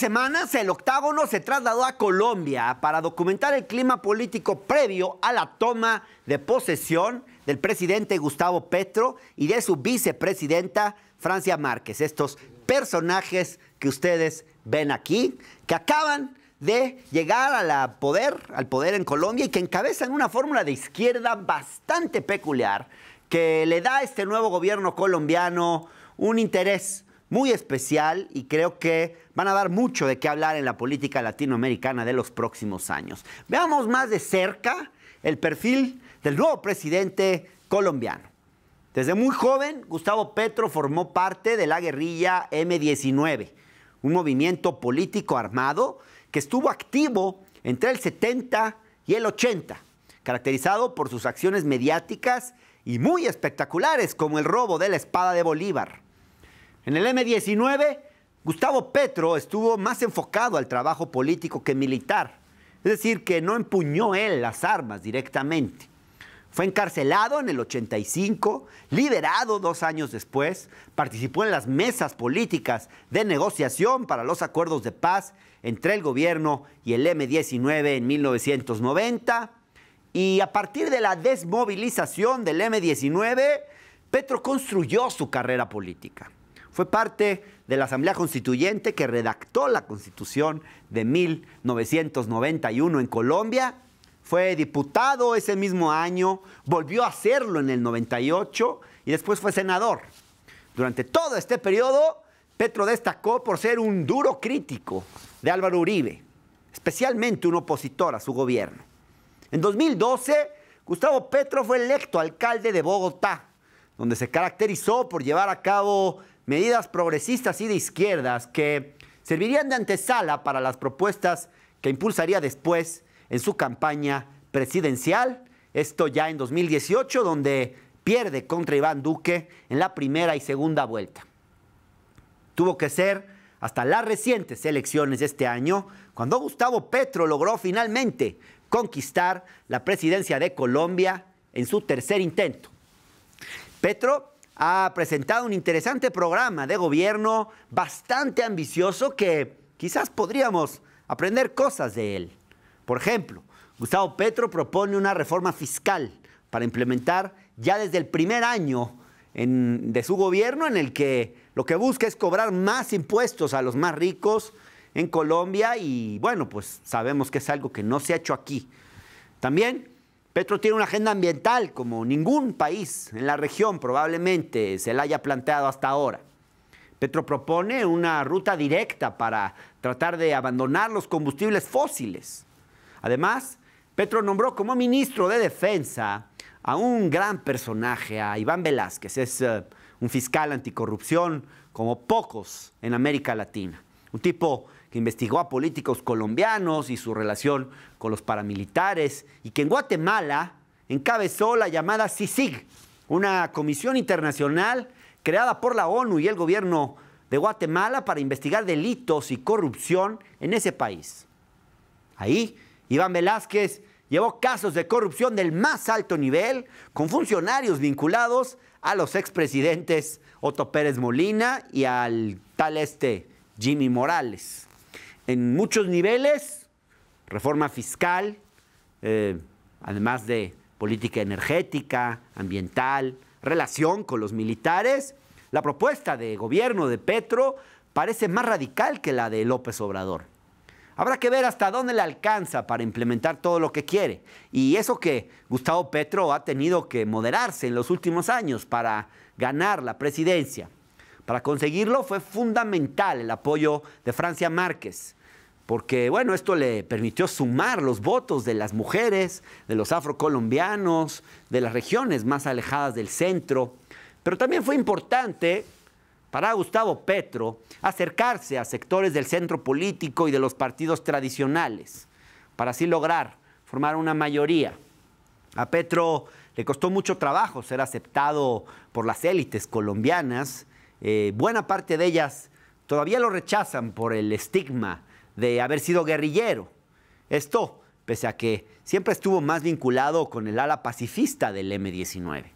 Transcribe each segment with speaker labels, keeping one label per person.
Speaker 1: semanas, el Octágono se trasladó a Colombia para documentar el clima político previo a la toma de posesión del presidente Gustavo Petro y de su vicepresidenta Francia Márquez. Estos personajes que ustedes ven aquí, que acaban de llegar al poder en Colombia y que encabezan una fórmula de izquierda bastante peculiar que le da a este nuevo gobierno colombiano un interés muy especial y creo que van a dar mucho de qué hablar en la política latinoamericana de los próximos años. Veamos más de cerca el perfil del nuevo presidente colombiano. Desde muy joven, Gustavo Petro formó parte de la guerrilla M-19, un movimiento político armado que estuvo activo entre el 70 y el 80, caracterizado por sus acciones mediáticas y muy espectaculares, como el robo de la espada de Bolívar. En el M-19, Gustavo Petro estuvo más enfocado al trabajo político que militar, es decir, que no empuñó él las armas directamente. Fue encarcelado en el 85, liberado 2 años después, participó en las mesas políticas de negociación para los acuerdos de paz entre el gobierno y el M-19 en 1990, y a partir de la desmovilización del M-19, Petro construyó su carrera política. Fue parte de la Asamblea Constituyente que redactó la Constitución de 1991 en Colombia. Fue diputado ese mismo año, volvió a hacerlo en el 98 y después fue senador. Durante todo este periodo, Petro destacó por ser un duro crítico de Álvaro Uribe, especialmente un opositor a su gobierno. En 2012, Gustavo Petro fue electo alcalde de Bogotá, donde se caracterizó por llevar a cabo medidas progresistas y de izquierdas que servirían de antesala para las propuestas que impulsaría después en su campaña presidencial. Esto ya en 2018, donde pierde contra Iván Duque en la primera y segunda vuelta. Tuvo que ser hasta las recientes elecciones de este año, cuando Gustavo Petro logró finalmente conquistar la presidencia de Colombia en su tercer intento. Petro ha presentado un interesante programa de gobierno bastante ambicioso que quizás podríamos aprender cosas de él. Por ejemplo, Gustavo Petro propone una reforma fiscal para implementar ya desde el primer año de su gobierno, en el que lo que busca es cobrar más impuestos a los más ricos en Colombia y bueno, pues sabemos que es algo que no se ha hecho aquí. También Petro tiene una agenda ambiental como ningún país en la región probablemente se la haya planteado hasta ahora. Petro propone una ruta directa para tratar de abandonar los combustibles fósiles. Además, Petro nombró como ministro de Defensa a un gran personaje, a Iván Velásquez. Es un fiscal anticorrupción como pocos en América Latina. Un tipo que investigó a políticos colombianos y su relación con los paramilitares y que en Guatemala encabezó la llamada CICIG, una comisión internacional creada por la ONU y el gobierno de Guatemala para investigar delitos y corrupción en ese país. Ahí, Iván Velásquez llevó casos de corrupción del más alto nivel con funcionarios vinculados a los expresidentes Otto Pérez Molina y al tal Jimmy Morales. En muchos niveles, reforma fiscal, además de política energética, ambiental, relación con los militares, la propuesta de gobierno de Petro parece más radical que la de López Obrador. Habrá que ver hasta dónde le alcanza para implementar todo lo que quiere. Y eso que Gustavo Petro ha tenido que moderarse en los últimos años para ganar la presidencia. Para conseguirlo fue fundamental el apoyo de Francia Márquez, porque bueno, esto le permitió sumar los votos de las mujeres, de los afrocolombianos, de las regiones más alejadas del centro. Pero también fue importante para Gustavo Petro acercarse a sectores del centro político y de los partidos tradicionales, para así lograr formar una mayoría. A Petro le costó mucho trabajo ser aceptado por las élites colombianas. Buena parte de ellas todavía lo rechazan por el estigma de haber sido guerrillero. Esto, pese a que siempre estuvo más vinculado con el ala pacifista del M-19.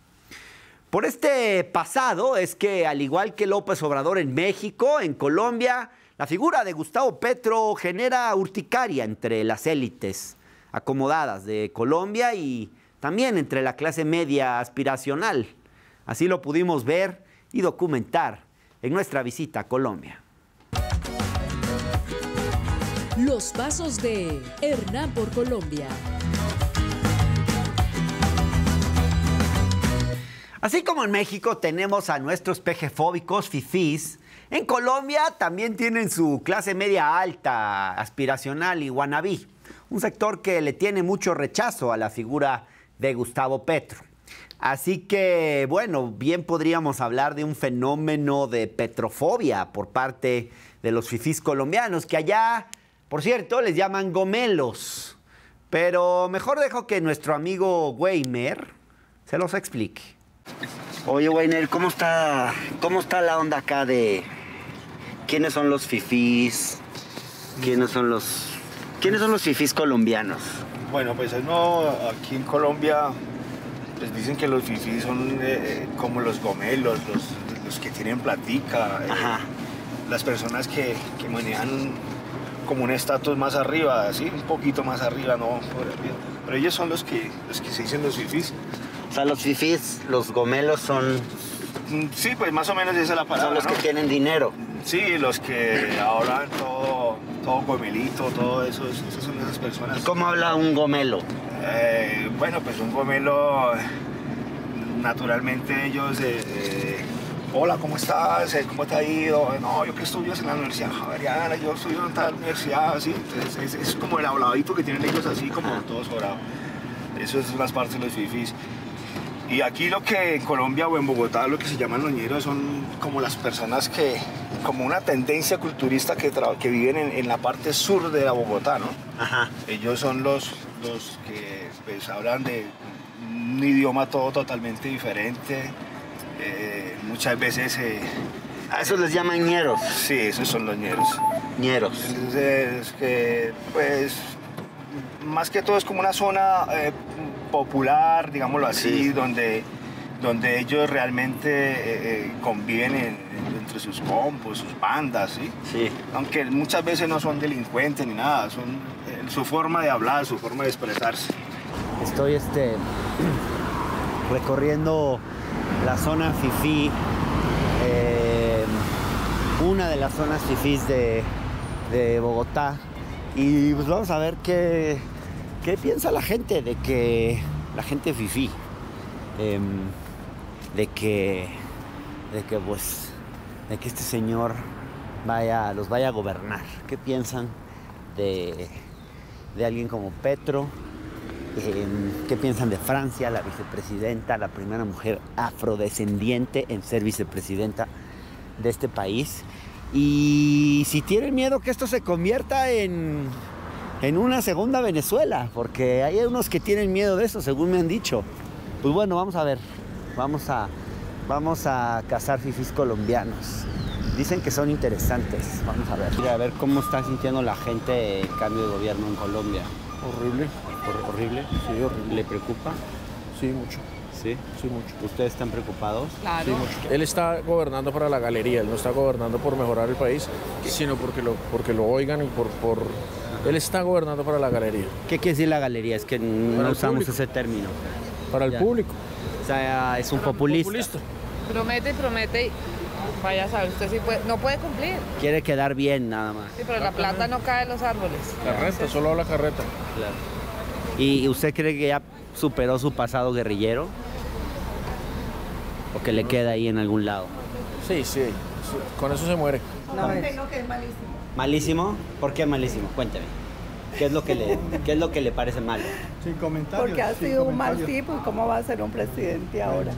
Speaker 1: Por este pasado es que, al igual que López Obrador en México, en Colombia, La figura de Gustavo Petro genera urticaria entre las élites acomodadas de Colombia y también entre la clase media aspiracional. Así lo pudimos ver y documentar en nuestra visita a Colombia.
Speaker 2: Los pasos de Hernán por Colombia.
Speaker 1: Así como en México tenemos a nuestros pejefóbicos fifís, en Colombia también tienen su clase media alta, aspiracional y wannabe, un sector que le tiene mucho rechazo a la figura de Gustavo Petro. Así que, bueno, bien podríamos hablar de un fenómeno de petrofobia por parte de los fifís colombianos, que allá, por cierto, les llaman gomelos. Pero mejor dejo que nuestro amigo Weiner se los explique. Oye, Weiner, ¿cómo está la onda acá de quiénes son los fifís? ¿Quiénes son los fifís colombianos?
Speaker 3: Bueno, pues no, aquí en Colombia les dicen que los fifís son como los gomelos, los que tienen platica, las personas que manejan como un estatus más arriba, ¿sí? Un poquito más arriba, no, pero ellos son los que se dicen los fifís.
Speaker 1: O sea, los fifís, los gomelos son...
Speaker 3: Sí, pues más o menos esa es la palabra,
Speaker 1: son los que
Speaker 3: ¿no?
Speaker 1: tienen dinero.
Speaker 3: Sí, los que ahorran todo gomelito, todo eso, esas son esas personas.
Speaker 1: ¿Y cómo habla un gomelo?
Speaker 3: Bueno, pues un gomelo, naturalmente ellos, hola, ¿cómo estás? ¿Cómo te ha ido? No, yo que estudio en la Universidad Javeriana, yo estudio en tal universidad, así. Entonces es como el habladito que tienen ellos así, como todo sobrado. Eso es las partes de los fifís. Y aquí lo que en Colombia o en Bogotá lo que se llaman loñeros son como las personas que, como una tendencia culturista que viven en la parte sur de la Bogotá, ¿no?
Speaker 1: Ajá.
Speaker 3: Ellos son los que pues hablan de un idioma todo totalmente diferente. Muchas veces...
Speaker 1: A esos les llaman ñeros.
Speaker 3: Sí, esos son los ñeros.
Speaker 1: Ñeros.
Speaker 3: Entonces, pues, más que todo es como una zona popular, digámoslo así, sí, donde ellos realmente conviven entre sus compos, sus bandas, ¿sí?
Speaker 1: Sí.
Speaker 3: Aunque muchas veces no son delincuentes ni nada, son su forma de hablar, su forma de expresarse.
Speaker 1: Estoy recorriendo la zona fifí, una de las zonas fifís de Bogotá, y pues vamos a ver qué piensa la gente de que la gente fifí, de que este señor los vaya a gobernar. ¿Qué piensan de alguien como Petro? ¿Qué piensan de Francia, la vicepresidenta, la primera mujer afrodescendiente en ser vicepresidenta de este país? Y si tienen miedo que esto se convierta en una segunda Venezuela, porque hay unos que tienen miedo de eso, según me han dicho. Pues bueno, vamos a ver, vamos a cazar fifís colombianos. Dicen que son interesantes, vamos a ver. A ver cómo está sintiendo la gente el cambio de gobierno en Colombia.
Speaker 4: Horrible.
Speaker 1: ¿Horrible?
Speaker 4: Sí, horrible.
Speaker 1: ¿Le preocupa?
Speaker 4: Sí, mucho.
Speaker 1: ¿Sí?
Speaker 4: Sí, mucho.
Speaker 1: ¿Ustedes están preocupados?
Speaker 5: Claro.
Speaker 4: Sí, mucho. Él está gobernando para la galería, él no está gobernando por mejorar el país, sino porque lo oigan y por... Él está gobernando para la galería.
Speaker 1: ¿Qué quiere decir la galería? Es que no usamos
Speaker 4: público.
Speaker 1: ese término.
Speaker 4: Para el
Speaker 1: Ya.
Speaker 4: público.
Speaker 1: O sea, es un populista.
Speaker 5: Promete y vaya a saber, usted sí no puede cumplir.
Speaker 1: Quiere quedar bien nada más.
Speaker 5: Sí, pero la plata no cae de los árboles.
Speaker 4: Carreta, solo habla carreta.
Speaker 1: Claro. ¿Y usted cree que ya superó su pasado guerrillero? ¿O que le queda ahí en algún lado?
Speaker 4: Sí, con eso se muere.
Speaker 5: No, tengo que es malísimo.
Speaker 1: ¿Malísimo? ¿Por qué malísimo? Cuénteme. ¿Qué es lo que le parece malo?
Speaker 6: Sin comentarios.
Speaker 7: Porque ha sido un mal tipo y cómo va a ser un presidente ahora.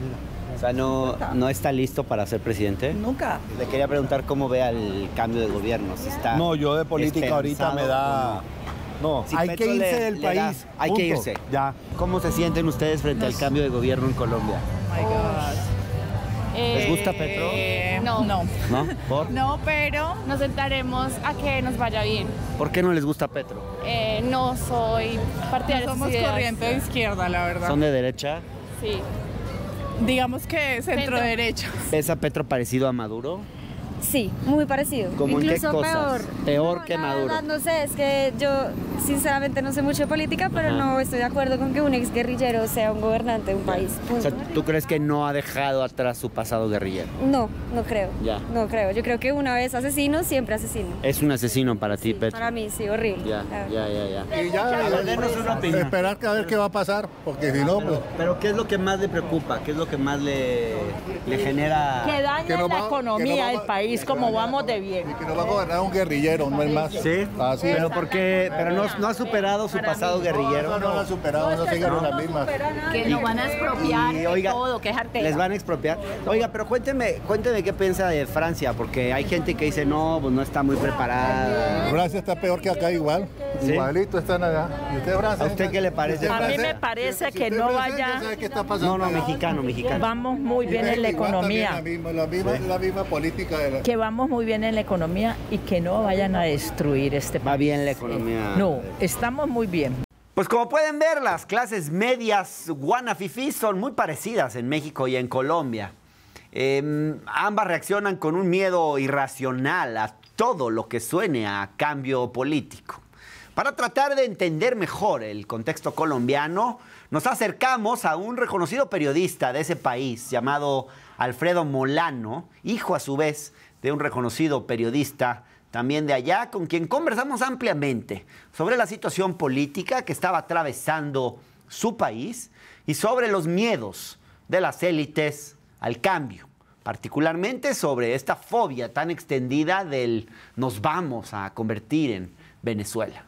Speaker 1: O sea, ¿no está listo para ser presidente?
Speaker 7: Nunca.
Speaker 1: Le quería preguntar cómo ve el cambio de gobierno. Si está
Speaker 6: No, yo de política ahorita me da... No,
Speaker 1: Si
Speaker 6: hay
Speaker 1: Petro
Speaker 6: que irse
Speaker 1: le
Speaker 6: del
Speaker 1: da-
Speaker 6: país.
Speaker 1: hay que
Speaker 6: punto.
Speaker 1: irse.
Speaker 6: Ya.
Speaker 1: ¿Cómo se sienten ustedes frente al cambio de gobierno en Colombia?
Speaker 7: My God.
Speaker 1: ¿Les gusta Petro?
Speaker 8: No,
Speaker 1: ¿No? ¿Por?
Speaker 8: no, pero nos sentaremos a que nos vaya bien.
Speaker 1: ¿Por qué no les gusta Petro?
Speaker 8: No soy partidaria de sus
Speaker 5: Somos
Speaker 8: ideas.
Speaker 5: corriente de izquierda, la verdad.
Speaker 1: ¿Son de derecha?
Speaker 8: Sí.
Speaker 5: Digamos que centro derecha.
Speaker 1: ¿Ves a Petro parecido a Maduro?
Speaker 9: Sí, muy parecido.
Speaker 1: ¿Cómo en qué
Speaker 9: Incluso
Speaker 1: cosas?
Speaker 9: peor.
Speaker 1: Peor
Speaker 9: No,
Speaker 1: que
Speaker 9: la
Speaker 1: Maduro.
Speaker 9: verdad, no sé, es que yo sinceramente no sé mucho de política, pero
Speaker 1: Ajá.
Speaker 9: no estoy de acuerdo con que un exguerrillero sea un gobernante de un país.
Speaker 1: O
Speaker 9: Punto.
Speaker 1: sea, ¿tú crees que no ha dejado atrás su pasado guerrillero?
Speaker 9: No, no creo.
Speaker 1: Ya.
Speaker 9: No creo. Yo creo que una vez asesino, siempre asesino.
Speaker 1: Es un asesino para ti, Petro.
Speaker 9: Para mí, sí, horrible.
Speaker 1: Ya.
Speaker 6: Y ya,
Speaker 1: A ver, denos una opinión.
Speaker 6: esperar a ver qué va a pasar, porque si no, pues...
Speaker 1: Pero ¿qué es lo que más le preocupa? ¿Qué es lo que más le genera?
Speaker 10: Que daña
Speaker 6: que no
Speaker 10: la
Speaker 6: va-
Speaker 10: economía
Speaker 6: que no va-
Speaker 10: del país como vamos de bien.
Speaker 6: Y que nos va a gobernar un guerrillero, no es más.
Speaker 1: Sí,
Speaker 6: Así es.
Speaker 1: pero pero no ha superado su pasado guerrillero.
Speaker 6: No lo ha superado, no siguen las mismas.
Speaker 10: Que nos van a expropiar
Speaker 1: Y, oiga,
Speaker 10: de todo, que es artera.
Speaker 1: les van a expropiar. Oiga, pero cuénteme qué piensa de Francia, porque hay gente que dice no, pues no está muy preparada.
Speaker 6: Francia está peor que acá igual.
Speaker 1: ¿Sí?
Speaker 6: Igualito están allá. ¿Y usted, Francia?
Speaker 1: ¿A usted qué le parece?
Speaker 10: A mí
Speaker 6: Francia?
Speaker 10: me parece
Speaker 6: Si
Speaker 10: que
Speaker 6: usted
Speaker 10: no
Speaker 6: francés, ya
Speaker 10: vaya.
Speaker 6: sabe qué está pasando.
Speaker 1: No, mexicano.
Speaker 10: Vamos muy bien en la
Speaker 6: Igual
Speaker 10: economía.
Speaker 6: también la misma política de la...
Speaker 10: Que vamos muy bien en la economía y que no vayan a destruir este país.
Speaker 1: Va bien la economía.
Speaker 10: No, estamos muy bien.
Speaker 1: Pues como pueden ver, las clases medias guanafifís son muy parecidas en México y en Colombia. Ambas reaccionan con un miedo irracional a todo lo que suene a cambio político. Para tratar de entender mejor el contexto colombiano, nos acercamos a un reconocido periodista de ese país llamado Alfredo Molano, hijo a su vez de un reconocido periodista también de allá, con quien conversamos ampliamente sobre la situación política que estaba atravesando su país y sobre los miedos de las élites al cambio, particularmente sobre esta fobia tan extendida del nos vamos a convertir en Venezuela.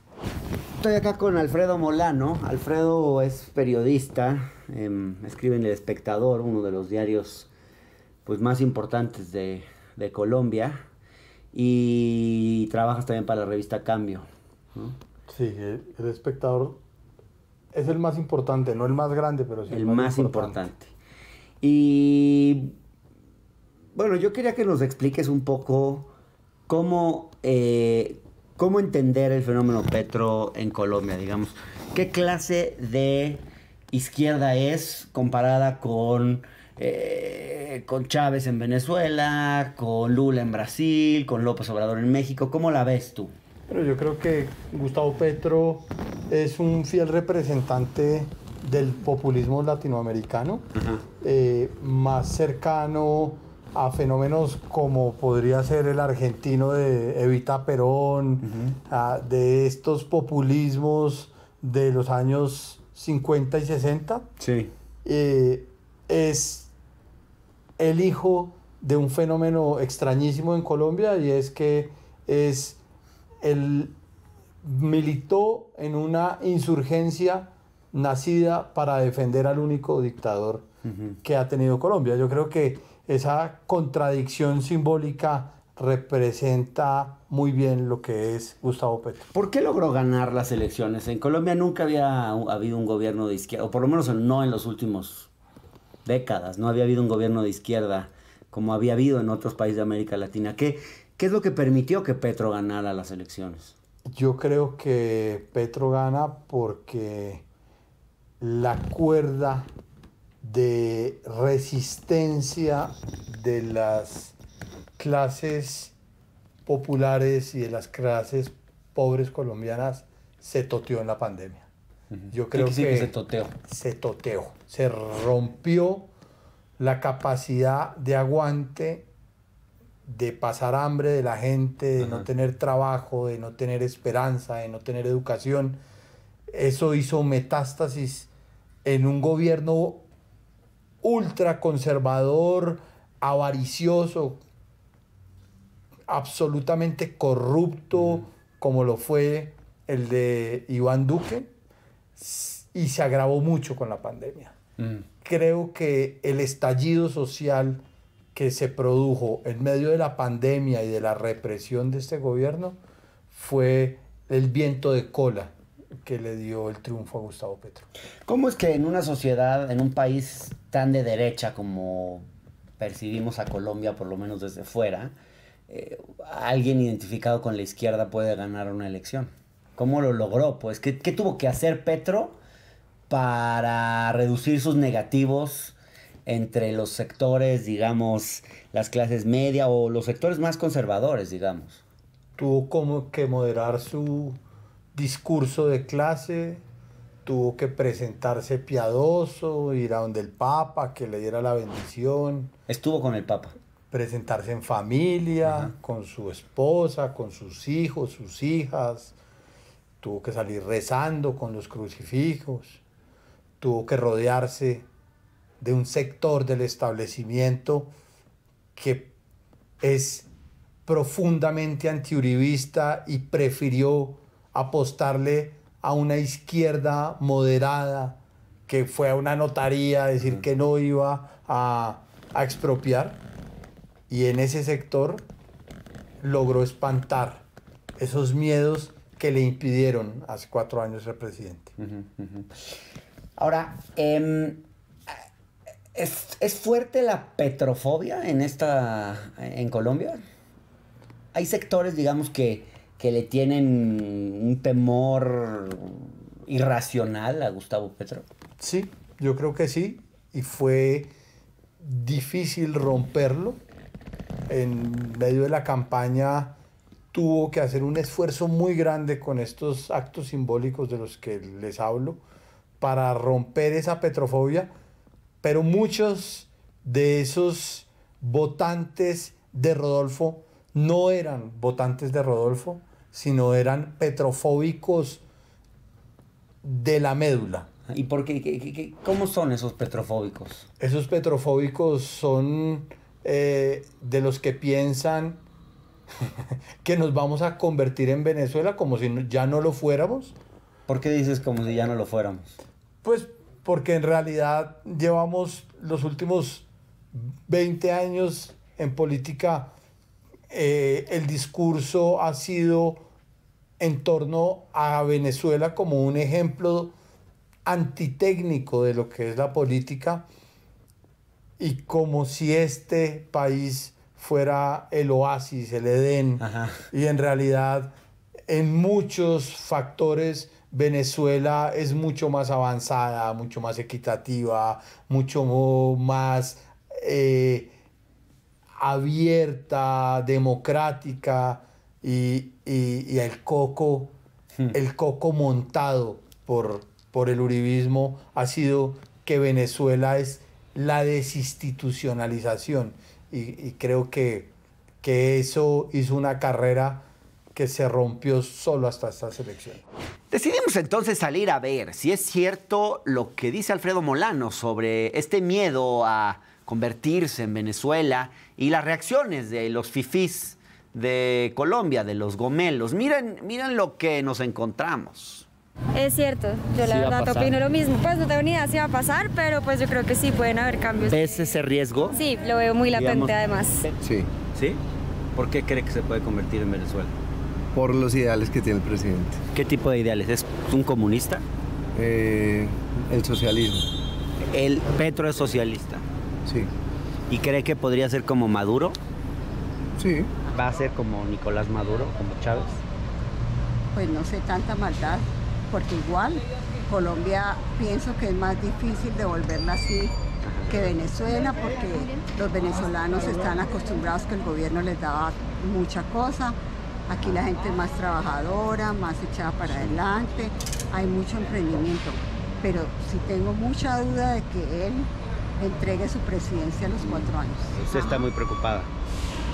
Speaker 1: Estoy acá con Alfredo Molano. Alfredo es periodista, escribe en El Espectador, uno de los diarios pues, más importantes de Colombia, y trabajas también para la revista Cambio, ¿no?
Speaker 11: Sí, el Espectador es el más importante, no el más grande, pero sí
Speaker 1: el más importante. Y bueno, yo quería que nos expliques un poco cómo entender el fenómeno Petro en Colombia, digamos. ¿Qué clase de izquierda es comparada con Chávez en Venezuela, con Lula en Brasil, con López Obrador en México? ¿Cómo la ves tú?
Speaker 11: Pero yo creo que Gustavo Petro es un fiel representante del populismo latinoamericano, más cercano a fenómenos como podría ser el argentino de Evita Perón, de estos populismos de los años 50 y 60.
Speaker 1: Sí.
Speaker 11: Es el hijo de un fenómeno extrañísimo en Colombia, y es que él militó en una insurgencia nacida para defender al único dictador que ha tenido Colombia. Yo creo que esa contradicción simbólica representa muy bien lo que es Gustavo Petro.
Speaker 1: ¿Por qué logró ganar las elecciones? En Colombia nunca había habido un gobierno de izquierda, o por lo menos no en los últimos décadas, no había habido un gobierno de izquierda como había habido en otros países de América Latina. ¿Qué es lo que permitió que Petro ganara las elecciones?
Speaker 11: Yo creo que Petro gana porque la cuerda de resistencia de las clases populares y de las clases pobres colombianas se toteó en la pandemia. Yo creo que
Speaker 1: se toteó.
Speaker 11: Se toteó. Se rompió la capacidad de aguante de pasar hambre de la gente, de no tener trabajo, de no tener esperanza, de no tener educación. Eso hizo metástasis en un gobierno ultraconservador, avaricioso, absolutamente corrupto, como lo fue el de Iván Duque, y se agravó mucho con la pandemia. Creo que el estallido social que se produjo en medio de la pandemia y de la represión de este gobierno fue el viento de cola que le dio el triunfo a Gustavo Petro.
Speaker 1: ¿Cómo es que en una sociedad, en un país tan de derecha como percibimos a Colombia, por lo menos desde fuera, alguien identificado con la izquierda puede ganar una elección? ¿Cómo lo logró? Pues, ¿qué tuvo que hacer Petro para reducir sus negativos entre los sectores, digamos, las clases media o los sectores más conservadores, digamos?
Speaker 11: Tuvo como que moderar su discurso de clase, tuvo que presentarse piadoso, ir a donde el Papa, que le diera la bendición.
Speaker 1: Estuvo con el Papa.
Speaker 11: Presentarse en familia, con su esposa, con sus hijos, sus hijas. Tuvo que salir rezando con los crucifijos. Tuvo que rodearse de un sector del establecimiento que es profundamente antiuribista y prefirió apostarle a una izquierda moderada que fue a una notaría a decir que no iba a expropiar, y en ese sector logró espantar esos miedos que le impidieron hace 4 años ser presidente.
Speaker 1: Ahora, ¿es fuerte la petrofobia en Colombia? Hay sectores, digamos, que le tienen un temor irracional a Gustavo Petro.
Speaker 11: Sí, yo creo que sí, y fue difícil romperlo. En medio de la campaña tuvo que hacer un esfuerzo muy grande con estos actos simbólicos de los que les hablo para romper esa petrofobia, pero muchos de esos votantes de Rodolfo no eran votantes de Rodolfo, sino eran petrofóbicos de la médula.
Speaker 1: ¿Y por qué? ¿Cómo son esos petrofóbicos?
Speaker 11: Esos petrofóbicos son de los que piensan que nos vamos a convertir en Venezuela como si ya no lo fuéramos.
Speaker 1: ¿Por qué dices como si ya no lo fuéramos?
Speaker 11: Pues porque en realidad llevamos los últimos 20 años en política, el discurso ha sido en torno a Venezuela como un ejemplo antitécnico de lo que es la política, y como si este país fuera el oasis, el Edén. Ajá. Y en realidad en muchos factores Venezuela es mucho más avanzada, mucho más equitativa, mucho más abierta, democrática, y el coco montado por el uribismo ha sido que Venezuela es la desinstitucionalización, y creo que eso hizo una carrera que se rompió solo hasta estas elecciones.
Speaker 1: Decidimos entonces salir a ver si es cierto lo que dice Alfredo Molano sobre este miedo a convertirse en Venezuela y las reacciones de los fifís de Colombia, de los gomelos. Miren lo que nos encontramos.
Speaker 9: Es cierto, yo la verdad opino lo mismo. Pues no tengo ni idea si va a pasar, pero pues yo creo que sí pueden haber cambios.
Speaker 1: ¿Ves ese riesgo?
Speaker 9: Sí, lo veo muy latente, además.
Speaker 12: Sí.
Speaker 1: ¿Sí? ¿Por qué cree que se puede convertir en Venezuela?
Speaker 12: Por los ideales que tiene el presidente.
Speaker 1: ¿Qué tipo de ideales? ¿Es un comunista?
Speaker 12: El socialismo.
Speaker 1: ¿El Petro es socialista?
Speaker 12: Sí.
Speaker 1: ¿Y cree que podría ser como Maduro?
Speaker 12: Sí.
Speaker 1: ¿Va a ser como Nicolás Maduro, como Chávez?
Speaker 7: Pues no sé, tanta maldad, porque igual Colombia pienso que es más difícil devolverla así que Venezuela, porque los venezolanos están acostumbrados que el gobierno les daba mucha cosa. Aquí la gente es más trabajadora, más echada para adelante, hay mucho emprendimiento, pero sí tengo mucha duda de que él entregue su presidencia a los 4 años.
Speaker 1: ¿Usted está muy preocupada?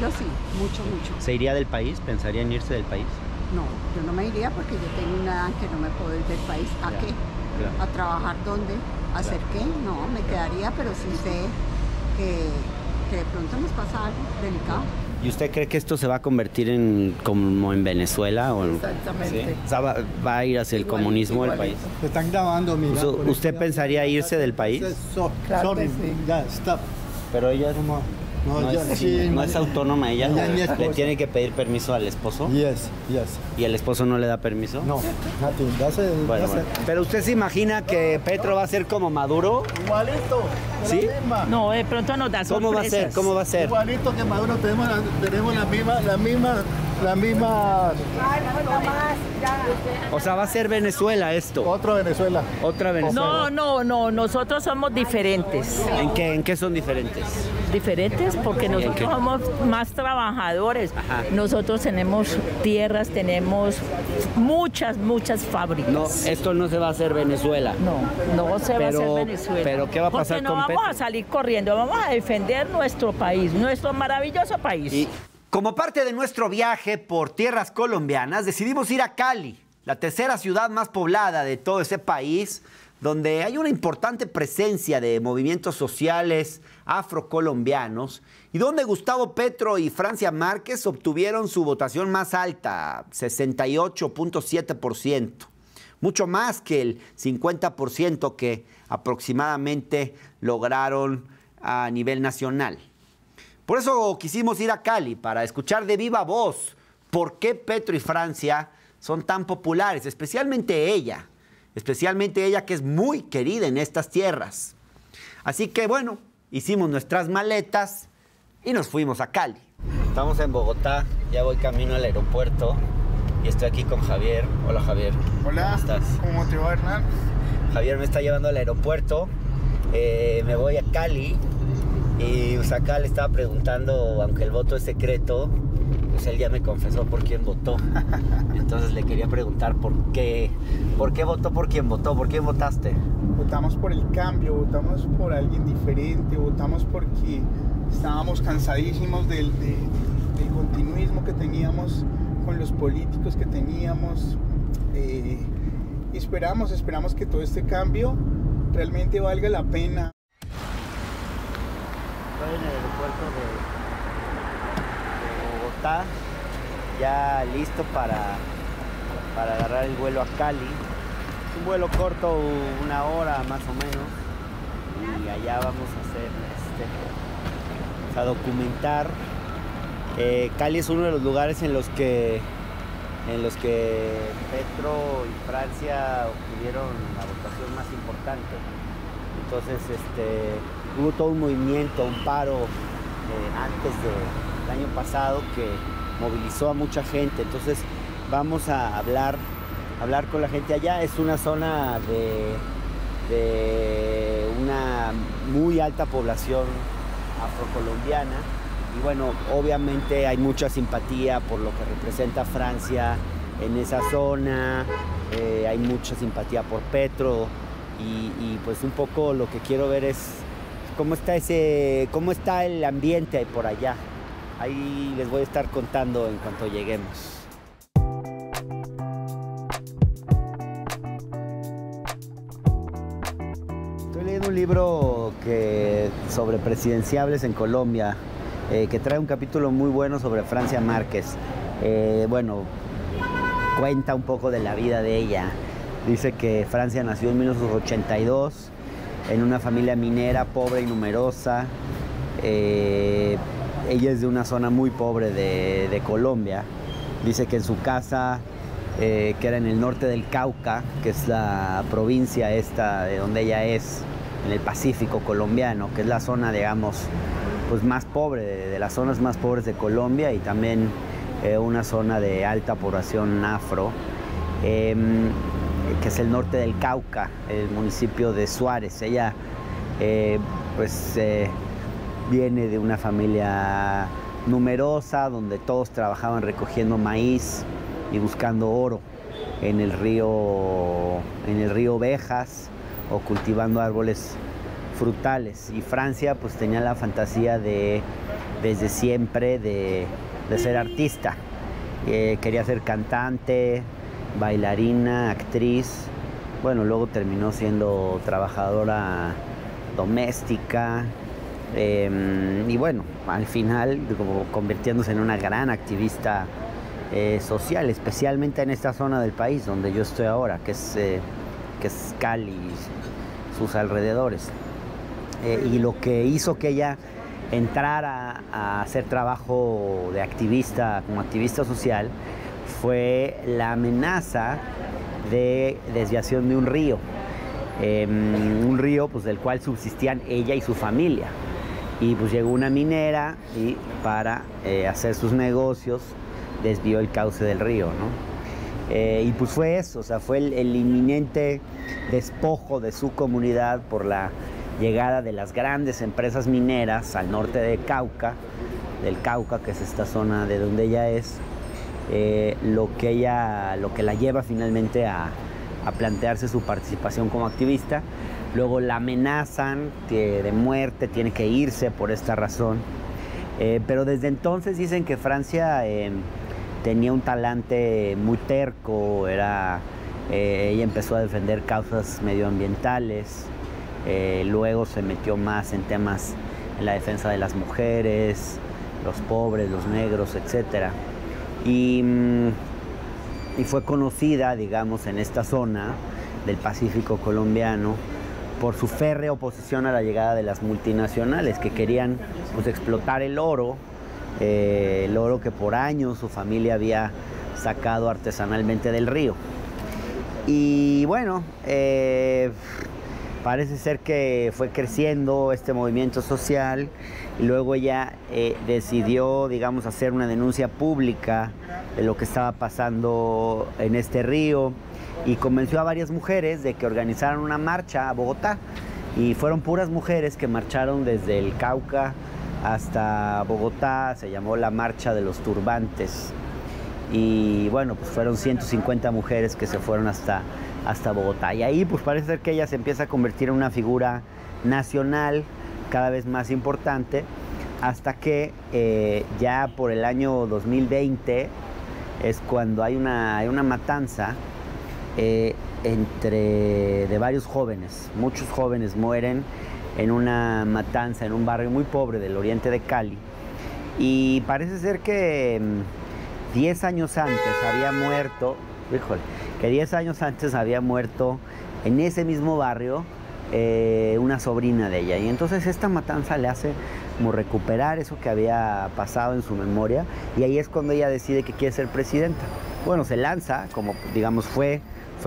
Speaker 7: Yo sí, mucho.
Speaker 1: ¿Se iría del país? ¿Pensaría en irse del país?
Speaker 7: No, yo no me iría porque yo tengo una edad en que no me puedo ir del país. ¿A qué? ¿A trabajar dónde? ¿A hacer qué? No, me quedaría, pero sí sé que de pronto nos pasa algo delicado.
Speaker 1: ¿Y usted cree que esto se va a convertir como en Venezuela? ¿O
Speaker 7: exactamente.
Speaker 1: ¿sí? O sea, ¿va a ir hacia el comunismo del país?
Speaker 6: Se están grabando, mira.
Speaker 1: ¿Usted pensaría irse del país?
Speaker 6: Claro, sí. Ya, stop.
Speaker 1: Pero ella no es autónoma, ella le tiene que pedir permiso al esposo.
Speaker 6: Yes.
Speaker 1: ¿Y el esposo no le da permiso?
Speaker 6: No, nothing.
Speaker 1: Bueno. Pero usted se imagina que Petro va a ser como Maduro.
Speaker 6: Igualito.
Speaker 1: ¿Sí?
Speaker 10: No, de pronto nos da sorpresas.
Speaker 1: ¿Cómo va a ser? ¿Cómo va a ser?
Speaker 6: Igualito que Maduro, tenemos la misma.
Speaker 1: O sea, va a ser Venezuela esto.
Speaker 6: Otra Venezuela.
Speaker 1: Otra Venezuela.
Speaker 10: No, nosotros somos diferentes.
Speaker 1: ¿En qué son diferentes?
Speaker 10: Diferentes porque nosotros somos más trabajadores.
Speaker 1: Ajá.
Speaker 10: Nosotros tenemos tierras, tenemos muchas fábricas.
Speaker 1: No, esto no se va a hacer Venezuela.
Speaker 10: No se va a hacer Venezuela.
Speaker 1: Pero ¿qué va a pasar
Speaker 10: porque no
Speaker 1: con
Speaker 10: vamos a salir corriendo, vamos a defender nuestro país, nuestro maravilloso país.
Speaker 1: Y como parte de nuestro viaje por tierras colombianas, decidimos ir a Cali, la tercera ciudad más poblada de todo ese país, donde hay una importante presencia de movimientos sociales afrocolombianos y donde Gustavo Petro y Francia Márquez obtuvieron su votación más alta, 68.7%, mucho más que el 50% que aproximadamente lograron a nivel nacional. Por eso quisimos ir a Cali, para escuchar de viva voz por qué Petro y Francia son tan populares, especialmente ella que es muy querida en estas tierras. Así que bueno, hicimos nuestras maletas y nos fuimos a Cali. Estamos en Bogotá, ya voy camino al aeropuerto y estoy aquí con Javier. Hola Javier.
Speaker 3: Hola.
Speaker 1: ¿Cómo estás?
Speaker 3: ¿Cómo te va, Hernán?
Speaker 1: Javier me está llevando al aeropuerto, me voy a Cali y pues acá le estaba preguntando, aunque el voto es secreto, pues él ya me confesó por quién votó. Entonces le quería preguntar por qué votó, por quién votó, por quién votaste.
Speaker 3: Votamos por el cambio, votamos por alguien diferente, votamos porque estábamos cansadísimos del continuismo que teníamos con los políticos que teníamos. Y esperamos que todo este cambio realmente valga la pena.
Speaker 1: Estoy en el aeropuerto de Bogotá, ya listo para agarrar el vuelo a Cali. Es un vuelo corto, 1 hora más o menos, y allá vamos a hacer a documentar. Cali es uno de los lugares en los que Petro y Francia obtuvieron la votación más importante. Entonces hubo todo un movimiento, un paro antes del año pasado que movilizó a mucha gente. Entonces vamos a hablar con la gente allá. Es una zona de una muy alta población afrocolombiana. Y bueno, obviamente hay mucha simpatía por lo que representa Francia en esa zona, hay mucha simpatía por Petro y pues un poco lo que quiero ver es cómo está el ambiente por allá. Ahí les voy a estar contando en cuanto lleguemos. Estoy leyendo un libro sobre presidenciables en Colombia, que trae un capítulo muy bueno sobre Francia Márquez. Cuenta un poco de la vida de ella. Dice que Francia nació en 1982 en una familia minera pobre y numerosa. Ella es de una zona muy pobre de Colombia. Dice que en su casa, que era en el norte del Cauca, que es la provincia esta de donde ella es, en el Pacífico colombiano, que es la zona, digamos, pues más pobre, de las zonas más pobres de Colombia y también una zona de alta población afro, que es el norte del Cauca, el municipio de Suárez. Ella viene de una familia numerosa donde todos trabajaban recogiendo maíz y buscando oro en el río Bejas o cultivando árboles frutales. Y Francia pues tenía la fantasía desde siempre de ser artista. Quería ser cantante, bailarina, actriz. Bueno, luego terminó siendo trabajadora doméstica y bueno, al final como convirtiéndose en una gran activista social, especialmente en esta zona del país donde yo estoy ahora, que es Cali y sus alrededores. Y lo que hizo que ella entrara a hacer trabajo de activista, como activista social, fue la amenaza de desviación de un río. un río pues, del cual subsistían ella y su familia. Y pues llegó una minera y para hacer sus negocios desvió el cauce del río, ¿no? Y pues fue eso, o sea, fue el inminente despojo de su comunidad por la llegada de las grandes empresas mineras al norte de Cauca, del Cauca, que es esta zona de donde ella es, lo que la lleva finalmente a plantearse su participación como activista. Luego la amenazan de muerte, tiene que irse por esta razón. Pero desde entonces dicen que Francia tenía un talante muy terco, ella empezó a defender causas medioambientales, luego se metió más en temas en la defensa de las mujeres, los pobres, los negros, etc. Y fue conocida, digamos, en esta zona del Pacífico colombiano por su férrea oposición a la llegada de las multinacionales que querían pues, explotar el oro que por años su familia había sacado artesanalmente del río. Y bueno, parece ser que fue creciendo este movimiento social y luego ella decidió, digamos, hacer una denuncia pública de lo que estaba pasando en este río y convenció a varias mujeres de que organizaran una marcha a Bogotá. Y fueron puras mujeres que marcharon desde el Cauca hasta Bogotá, se llamó la Marcha de los Turbantes. Y bueno, pues fueron 150 mujeres que se fueron hasta Bogotá. Y ahí pues parece ser que ella se empieza a convertir en una figura nacional cada vez más importante, hasta que ya por el año 2020 es cuando hay una matanza de varios jóvenes. Muchos jóvenes mueren en una matanza en un barrio muy pobre del oriente de Cali. Y parece ser que 10 años antes había muerto, que 10 años antes había muerto en ese mismo barrio una sobrina de ella. Y entonces esta matanza le hace como recuperar eso que había pasado en su memoria, y ahí es cuando ella decide que quiere ser presidenta. Bueno, se lanza, como digamos fue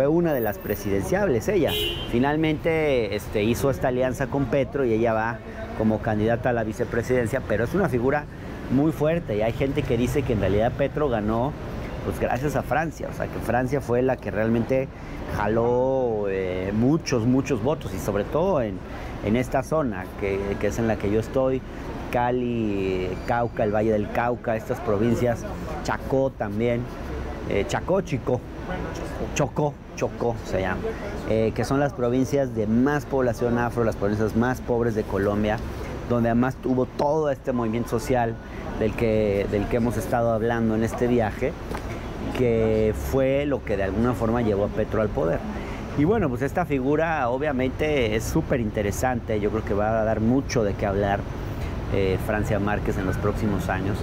Speaker 1: una de las presidenciables ella. Finalmente hizo esta alianza con Petro y ella va como candidata a la vicepresidencia, pero es una figura muy fuerte y hay gente que dice que en realidad Petro ganó pues gracias a Francia, o sea que Francia fue la que realmente jaló muchos votos, y sobre todo en esta zona que es en la que yo estoy, Cali, Cauca, el Valle del Cauca, estas provincias, Chocó también, Chocó se llama, que son las provincias de más población afro, las provincias más pobres de Colombia, donde además tuvo todo este movimiento social del que hemos estado hablando en este viaje, que fue lo que de alguna forma llevó a Petro al poder. Y bueno, pues esta figura obviamente es súper interesante, yo creo que va a dar mucho de qué hablar Francia Márquez en los próximos años.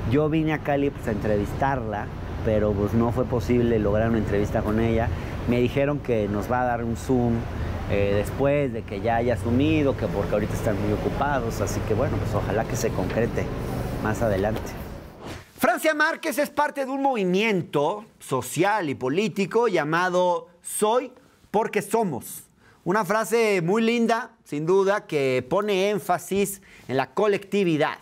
Speaker 1: Yo vine a Cali pues, a entrevistarla, pero pues no fue posible lograr una entrevista con ella. Me dijeron que nos va a dar un Zoom después de que ya haya asumido, que porque ahorita están muy ocupados, así que bueno, pues ojalá que se concrete más adelante. Francia Márquez es parte de un movimiento social y político llamado Soy porque Somos. Una frase muy linda, sin duda, que pone énfasis en la colectividad.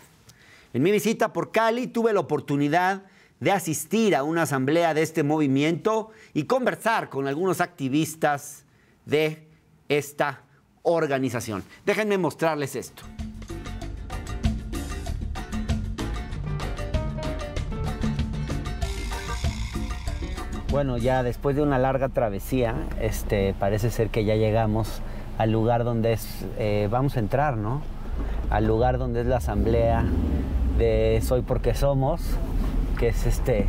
Speaker 1: En mi visita por Cali tuve la oportunidad de asistir a una asamblea de este movimiento y conversar con algunos activistas de esta organización. Déjenme mostrarles esto. Bueno, ya después de una larga travesía, parece ser que ya llegamos al lugar donde vamos a entrar, ¿no? Al lugar donde es la asamblea de Soy porque Somos, que es este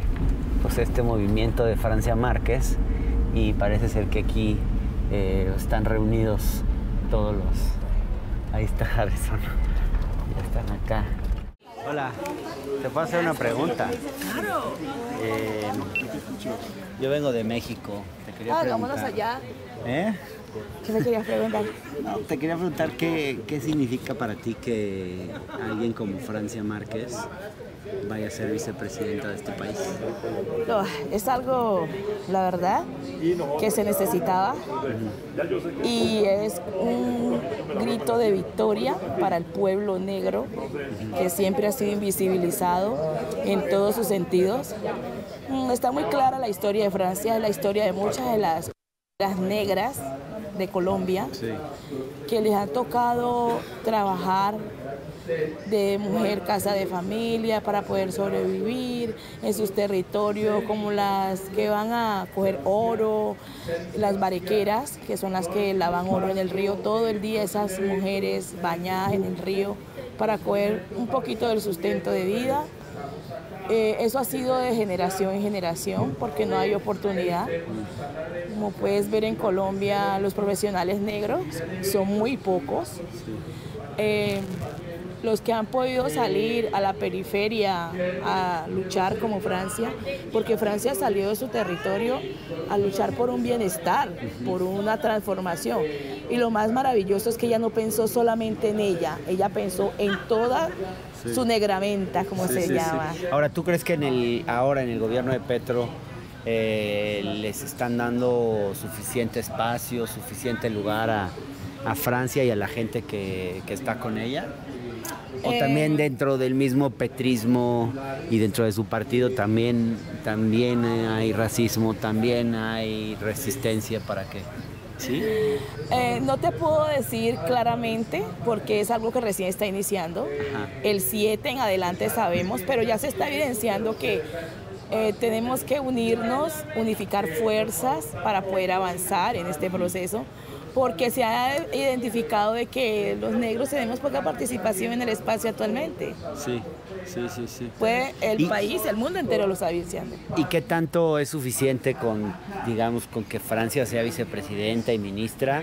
Speaker 1: movimiento de Francia Márquez, y parece ser que aquí están reunidos todos los... Ahí está Harrison, ya están acá. Hola, ¿te puedo hacer una pregunta?
Speaker 13: Claro.
Speaker 1: Yo vengo de México, te quería preguntar.
Speaker 13: Vámonos allá.
Speaker 1: ¿Eh?
Speaker 13: ¿Qué me querías preguntar?
Speaker 1: No, te quería preguntar qué significa para ti que alguien como Francia Márquez vaya a ser vicepresidenta de este país?
Speaker 10: No, es algo, la verdad, que se necesitaba y es un grito de victoria para el pueblo negro que siempre ha sido invisibilizado en todos sus sentidos. Está muy clara la historia de Francia, la historia de muchas de las negras de Colombia, sí, que les ha tocado trabajar de mujer casa de familia para poder sobrevivir en sus territorios, como las que van a coger oro, las barequeras, que son las que lavan oro en el río todo el día, esas mujeres bañadas en el río para coger un poquito del sustento de vida. Eso ha sido de generación en generación porque no hay oportunidad. Como puedes ver en Colombia, los profesionales negros son muy pocos. Los que han podido salir a la periferia a luchar como Francia, porque Francia salió de su territorio a luchar por un bienestar, por una transformación. Y lo más maravilloso es que ella no pensó solamente en ella pensó en toda su negramenta, como se llama.
Speaker 1: Sí. Ahora, ¿tú crees que ahora en el gobierno de Petro les están dando suficiente espacio, suficiente lugar a Francia y a la gente que está con ella? ¿O también dentro del mismo petrismo y dentro de su partido también hay racismo, también hay resistencia para que... ¿Sí?
Speaker 10: No te puedo decir claramente porque es algo que recién está iniciando. Ajá. El 7 en adelante sabemos, pero ya se está evidenciando que tenemos que unirnos, unificar fuerzas para poder avanzar en este proceso, porque se ha identificado de que los negros tenemos poca participación en el espacio actualmente.
Speaker 1: Sí.
Speaker 10: Pues el país, el mundo entero lo está evidenciando.
Speaker 1: ¿Y qué tanto es suficiente con que Francia sea vicepresidenta y ministra?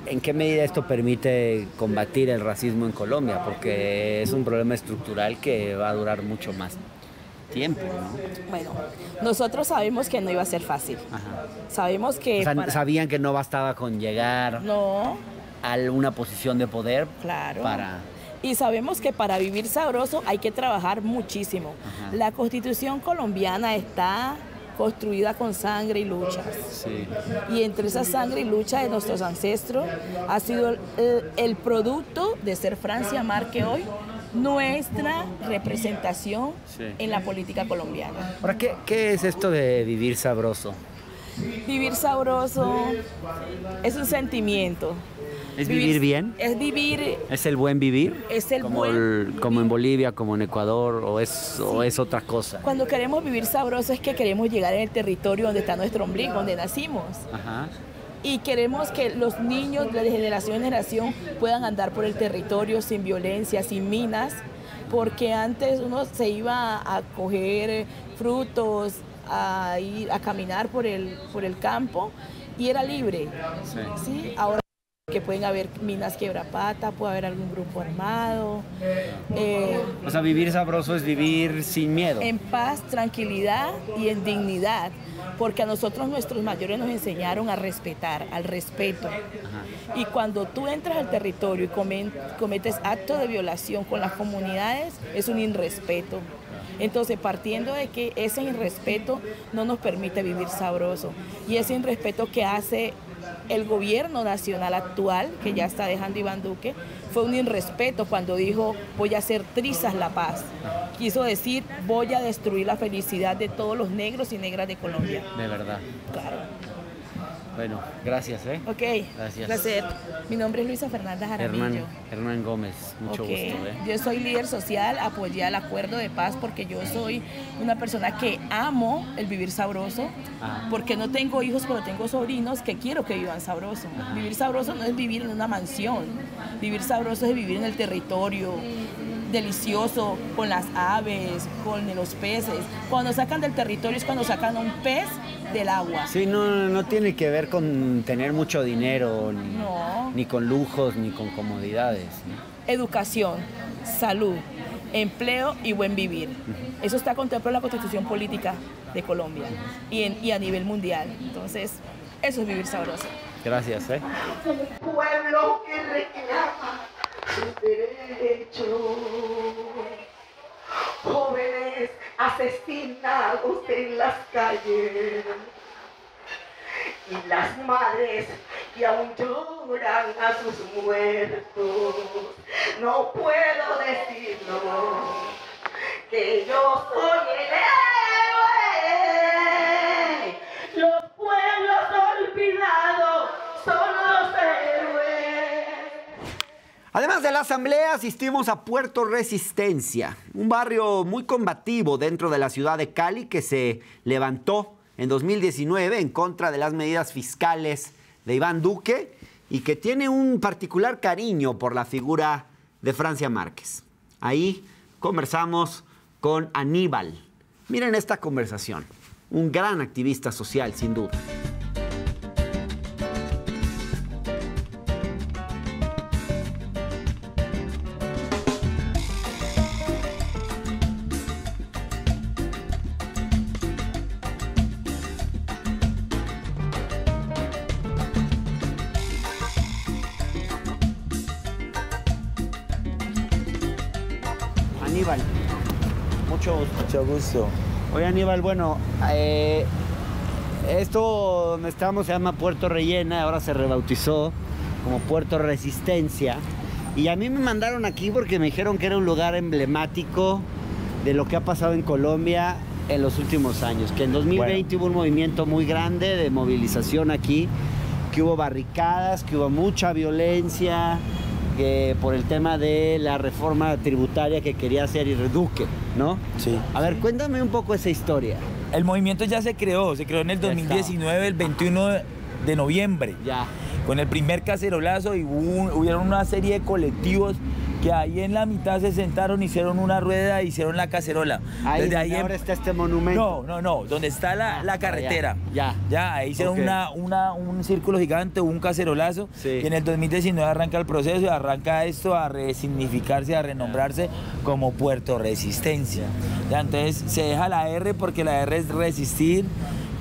Speaker 1: ¿En qué medida esto permite combatir el racismo en Colombia? Porque es un problema estructural que va a durar mucho más tiempo, ¿no?
Speaker 10: Bueno, nosotros sabemos que no iba a ser fácil. Ajá. Sabemos que...
Speaker 1: ¿Sabían que no bastaba con llegar a una posición de poder?
Speaker 10: Claro. Y sabemos que para vivir sabroso hay que trabajar muchísimo. Ajá. La Constitución colombiana está construida con sangre y luchas. Sí. Y entre esa sangre y lucha de nuestros ancestros ha sido el producto de ser Francia Márquez hoy nuestra representación en la política colombiana.
Speaker 1: Ahora, ¿qué es esto de vivir sabroso?
Speaker 10: Vivir sabroso es un sentimiento.
Speaker 1: ¿Es vivir bien?
Speaker 10: Es vivir...
Speaker 1: ¿Es el buen vivir?
Speaker 10: Es el
Speaker 1: como en Bolivia, como en Ecuador, o es otra cosa?
Speaker 10: Cuando queremos vivir sabroso es que queremos llegar en el territorio donde está nuestro ombligo, donde nacimos. Ajá. Y queremos que los niños de generación en generación puedan andar por el territorio sin violencia, sin minas, porque antes uno se iba a coger frutos, a ir a caminar por el campo y era libre. ¿Sí? Ahora que pueden haber minas quebrapata, puede haber algún grupo armado.
Speaker 1: O sea, vivir sabroso es vivir sin miedo.
Speaker 10: En paz, tranquilidad y en dignidad, porque a nosotros nuestros mayores nos enseñaron a respetar, al respeto. Ajá. Y cuando tú entras al territorio y cometes actos de violación con las comunidades, es un irrespeto. Entonces, partiendo de que ese irrespeto no nos permite vivir sabroso, y ese irrespeto que hace el gobierno nacional actual, que ya está dejando Iván Duque, fue un irrespeto cuando dijo voy a hacer trizas la paz. Quiso decir voy a destruir la felicidad de todos los negros y negras de Colombia.
Speaker 1: De verdad.
Speaker 10: Claro.
Speaker 1: Bueno, gracias,
Speaker 10: Ok,
Speaker 1: gracias.
Speaker 10: Placer. Mi nombre es Luisa Fernanda Jaramillo.
Speaker 1: Hernán Gómez, mucho gusto.
Speaker 10: Yo soy líder social, apoyé al acuerdo de paz porque yo soy una persona que amo el vivir sabroso, porque no tengo hijos, pero tengo sobrinos que quiero que vivan sabroso. Vivir sabroso no es vivir en una mansión, vivir sabroso es vivir en el territorio, delicioso, con las aves, con los peces. Cuando sacan del territorio es cuando sacan a un pez del agua.
Speaker 1: Sí, no tiene que ver con tener mucho dinero, ni con lujos, ni con comodidades, ¿no?
Speaker 10: Educación, salud, empleo y buen vivir. Eso está contemplado en la Constitución Política de Colombia y a nivel mundial. Entonces, eso es vivir sabroso.
Speaker 1: Gracias,
Speaker 14: Un pueblo que reclama sus derechos. Jóvenes asesinados en las calles y las madres que aún lloran a sus muertos. No puedo decirlo, que yo soy el héroe. Los pueblos olvidados son los héroes.
Speaker 1: Además de la asamblea, asistimos a Puerto Resistencia, un barrio muy combativo dentro de la ciudad de Cali que se levantó en 2019 en contra de las medidas fiscales de Iván Duque y que tiene un particular cariño por la figura de Francia Márquez. Ahí conversamos con Aníbal. Miren esta conversación, un gran activista social, sin duda. Aníbal, mucho gusto.
Speaker 15: Mucho gusto.
Speaker 1: Oye, Aníbal, bueno, esto donde estamos se llama Puerto Rellena, ahora se rebautizó como Puerto Resistencia. Y a mí me mandaron aquí porque me dijeron que era un lugar emblemático de lo que ha pasado en Colombia en los últimos años. Que en 2020 hubo un movimiento muy grande de movilización aquí, que hubo barricadas, que hubo mucha violencia, por el tema de la reforma tributaria que quería hacer Duque, ¿no?
Speaker 15: Sí.
Speaker 1: A ver, cuéntame un poco esa historia.
Speaker 15: El movimiento ya se creó en el 2019, el 21 de noviembre.
Speaker 1: Ya.
Speaker 15: Con el primer cacerolazo y hubieron una serie de colectivos que ahí en la mitad se sentaron, hicieron una rueda e hicieron la cacerola.
Speaker 1: Ahí, desde ahí ahora está este monumento.
Speaker 15: No, donde está la carretera.
Speaker 1: Ya.
Speaker 15: Ahí hicieron un círculo gigante, un cacerolazo.
Speaker 1: Sí.
Speaker 15: Y en el 2019 arranca el proceso y arranca esto a resignificarse, a renombrarse como Puerto Resistencia. Ya, entonces se deja la R porque la R es resistir,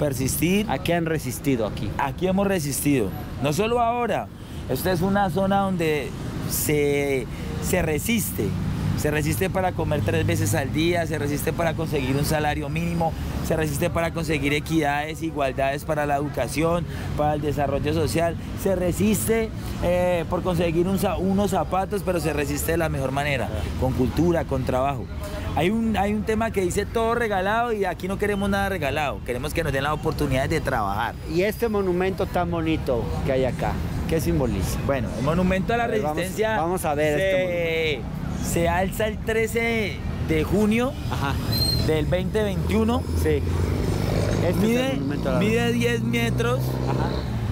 Speaker 15: persistir.
Speaker 1: ¿A qué han resistido aquí?
Speaker 15: Aquí hemos resistido. No solo ahora. Esta es una zona donde se resiste. Se resiste para comer 3 veces al día, se resiste para conseguir un salario mínimo, se resiste para conseguir equidades, igualdades para la educación, para el desarrollo social, se resiste por conseguir unos zapatos, pero se resiste de la mejor manera, con cultura, con trabajo. Hay un tema que dice todo regalado y aquí no queremos nada regalado, queremos que nos den la oportunidad de trabajar.
Speaker 1: ¿Y este monumento tan bonito que hay acá, qué simboliza?
Speaker 15: Bueno, el monumento a la resistencia
Speaker 1: vamos a ver
Speaker 15: se alza el 13 de junio del 2021.
Speaker 1: Sí.
Speaker 15: Mide 10 metros.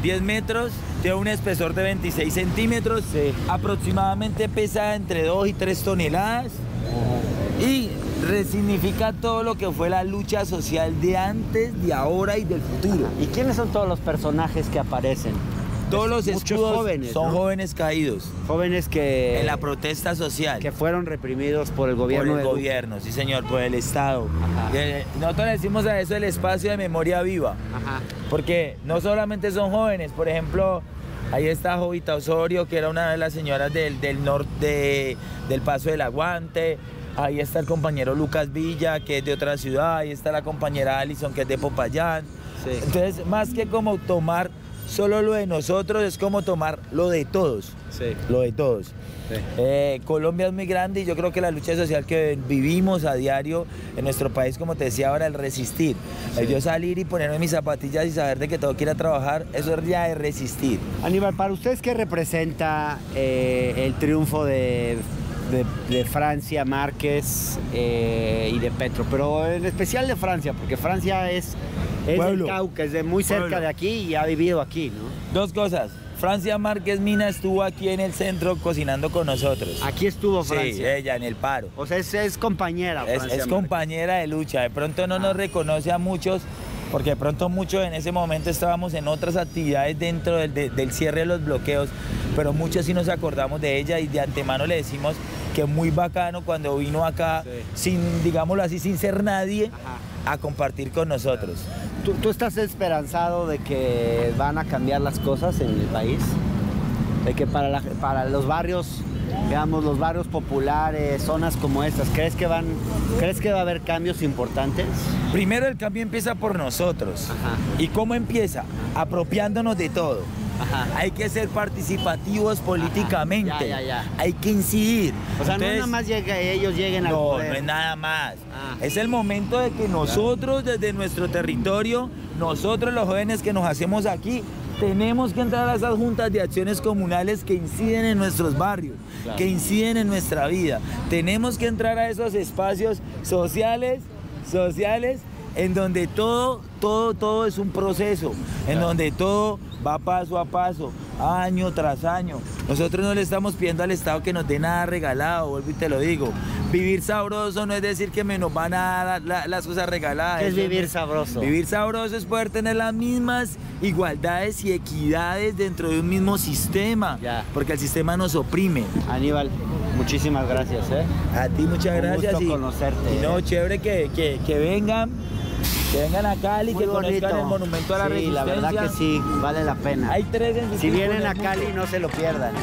Speaker 15: 10 metros, tiene un espesor de 26 centímetros.
Speaker 1: Sí.
Speaker 15: Aproximadamente pesa entre 2 y 3 toneladas. Y resignifica todo lo que fue la lucha social de antes, de ahora y del futuro.
Speaker 1: ¿Y quiénes son todos los personajes que aparecen?
Speaker 15: Todos los escudos
Speaker 1: jóvenes,
Speaker 15: son
Speaker 1: ¿no?
Speaker 15: jóvenes caídos.
Speaker 1: Jóvenes que...
Speaker 15: En la protesta social.
Speaker 1: Que fueron reprimidos por el gobierno.
Speaker 15: Por el gobierno, sí señor, por el Estado. Nosotros le decimos a eso el espacio de memoria viva. Porque no solamente son jóvenes, por ejemplo, ahí está Jovita Osorio, que era una de las señoras del norte del Paso del Aguante. Ahí está el compañero Lucas Villa, que es de otra ciudad. Ahí está la compañera Alison, que es de Popayán. Sí. Entonces, más que como tomar solo lo de nosotros, es como tomar lo de todos.
Speaker 1: Sí.
Speaker 15: Lo de todos. Sí. Colombia es muy grande y yo creo que la lucha social que vivimos a diario en nuestro país, como te decía ahora, el resistir. Sí. El yo salir y ponerme mis zapatillas y saber de que tengo que ir a trabajar, eso es ya de resistir.
Speaker 1: Aníbal, para ustedes, ¿qué representa el triunfo de Francia Márquez y de Petro? Pero en especial de Francia, porque Francia es del Cauca, es de muy cerca de aquí y ha vivido aquí, ¿no?
Speaker 15: 2 cosas. Francia Márquez Mina estuvo aquí en el centro cocinando con nosotros.
Speaker 1: ¿Aquí estuvo Francia?
Speaker 15: Sí, ella en el paro.
Speaker 1: O sea, es compañera.
Speaker 15: Es compañera de lucha. De pronto no nos reconoce a muchos, porque de pronto muchos en ese momento estábamos en otras actividades dentro del cierre de los bloqueos, pero muchos sí nos acordamos de ella y de antemano le decimos que muy bacano cuando vino acá, sin, digámoslo así, sin ser nadie, a compartir con nosotros.
Speaker 1: ¿Tú estás esperanzado de que van a cambiar las cosas en el país? De que para los barrios digamos, los barrios populares, zonas como estas? ¿Crees que va a haber cambios importantes?
Speaker 15: Primero el cambio empieza por nosotros. Ajá. ¿Y cómo empieza? Apropiándonos de todo. Ajá. Hay que ser participativos políticamente. Ya. Hay que incidir.
Speaker 1: O sea, entonces, no nada más ellos lleguen al poder.
Speaker 15: No es nada más. Es el momento de que nosotros, desde nuestro territorio, nosotros los jóvenes que nos hacemos aquí, tenemos que entrar a esas juntas de acciones comunales que inciden en nuestros barrios, que inciden en nuestra vida. Tenemos que entrar a esos espacios sociales, en donde todo es un proceso, en donde todo va paso a paso, año tras año. Nosotros no le estamos pidiendo al Estado que nos dé nada regalado, vuelvo y te lo digo. Vivir sabroso no es decir que nos van a dar las cosas regaladas.
Speaker 1: ¿Qué es vivir sabroso?
Speaker 15: Vivir sabroso es poder tener las mismas igualdades y equidades dentro de un mismo sistema, porque el sistema nos oprime.
Speaker 1: Aníbal, muchísimas gracias.
Speaker 15: A ti muchas gracias.
Speaker 1: Un gusto conocerte.
Speaker 15: Y no, chévere que vengan. Que vengan a Cali, muy que bonito. Conozcan el Monumento a la Resistencia.
Speaker 1: Sí, la verdad que sí, vale la pena.
Speaker 15: Hay 3 en su
Speaker 1: Si vienen a Cali, no se lo pierdan.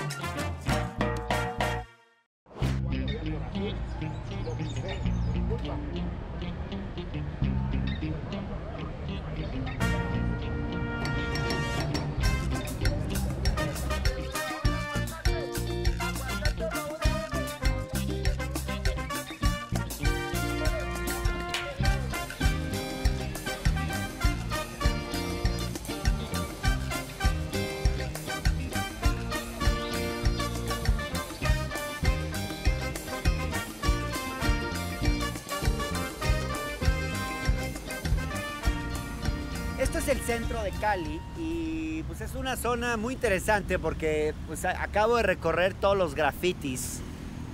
Speaker 1: Esto es el centro de Cali y pues es una zona muy interesante porque pues acabo de recorrer todos los grafitis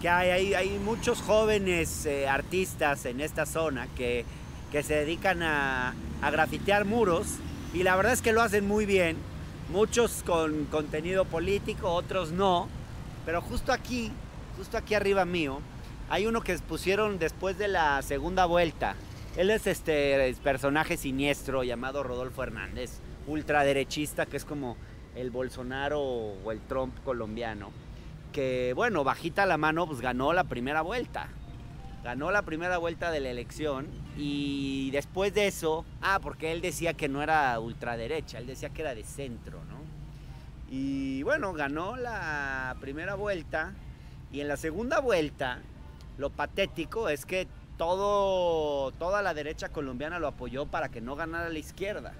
Speaker 1: que hay muchos jóvenes artistas en esta zona que se dedican a grafitear muros y la verdad es que lo hacen muy bien, muchos con contenido político, otros no, pero justo aquí arriba mío hay uno que pusieron después de la segunda vuelta. Él es personaje siniestro llamado Rodolfo Hernández, ultraderechista, que es como el Bolsonaro o el Trump colombiano, que bueno, bajita la mano, pues ganó la primera vuelta de la elección y después de eso, porque él decía que no era ultraderecha, él decía que era de centro, ¿no? Y bueno, ganó la primera vuelta y en la segunda vuelta, lo patético es que toda la derecha colombiana lo apoyó para que no ganara la izquierda.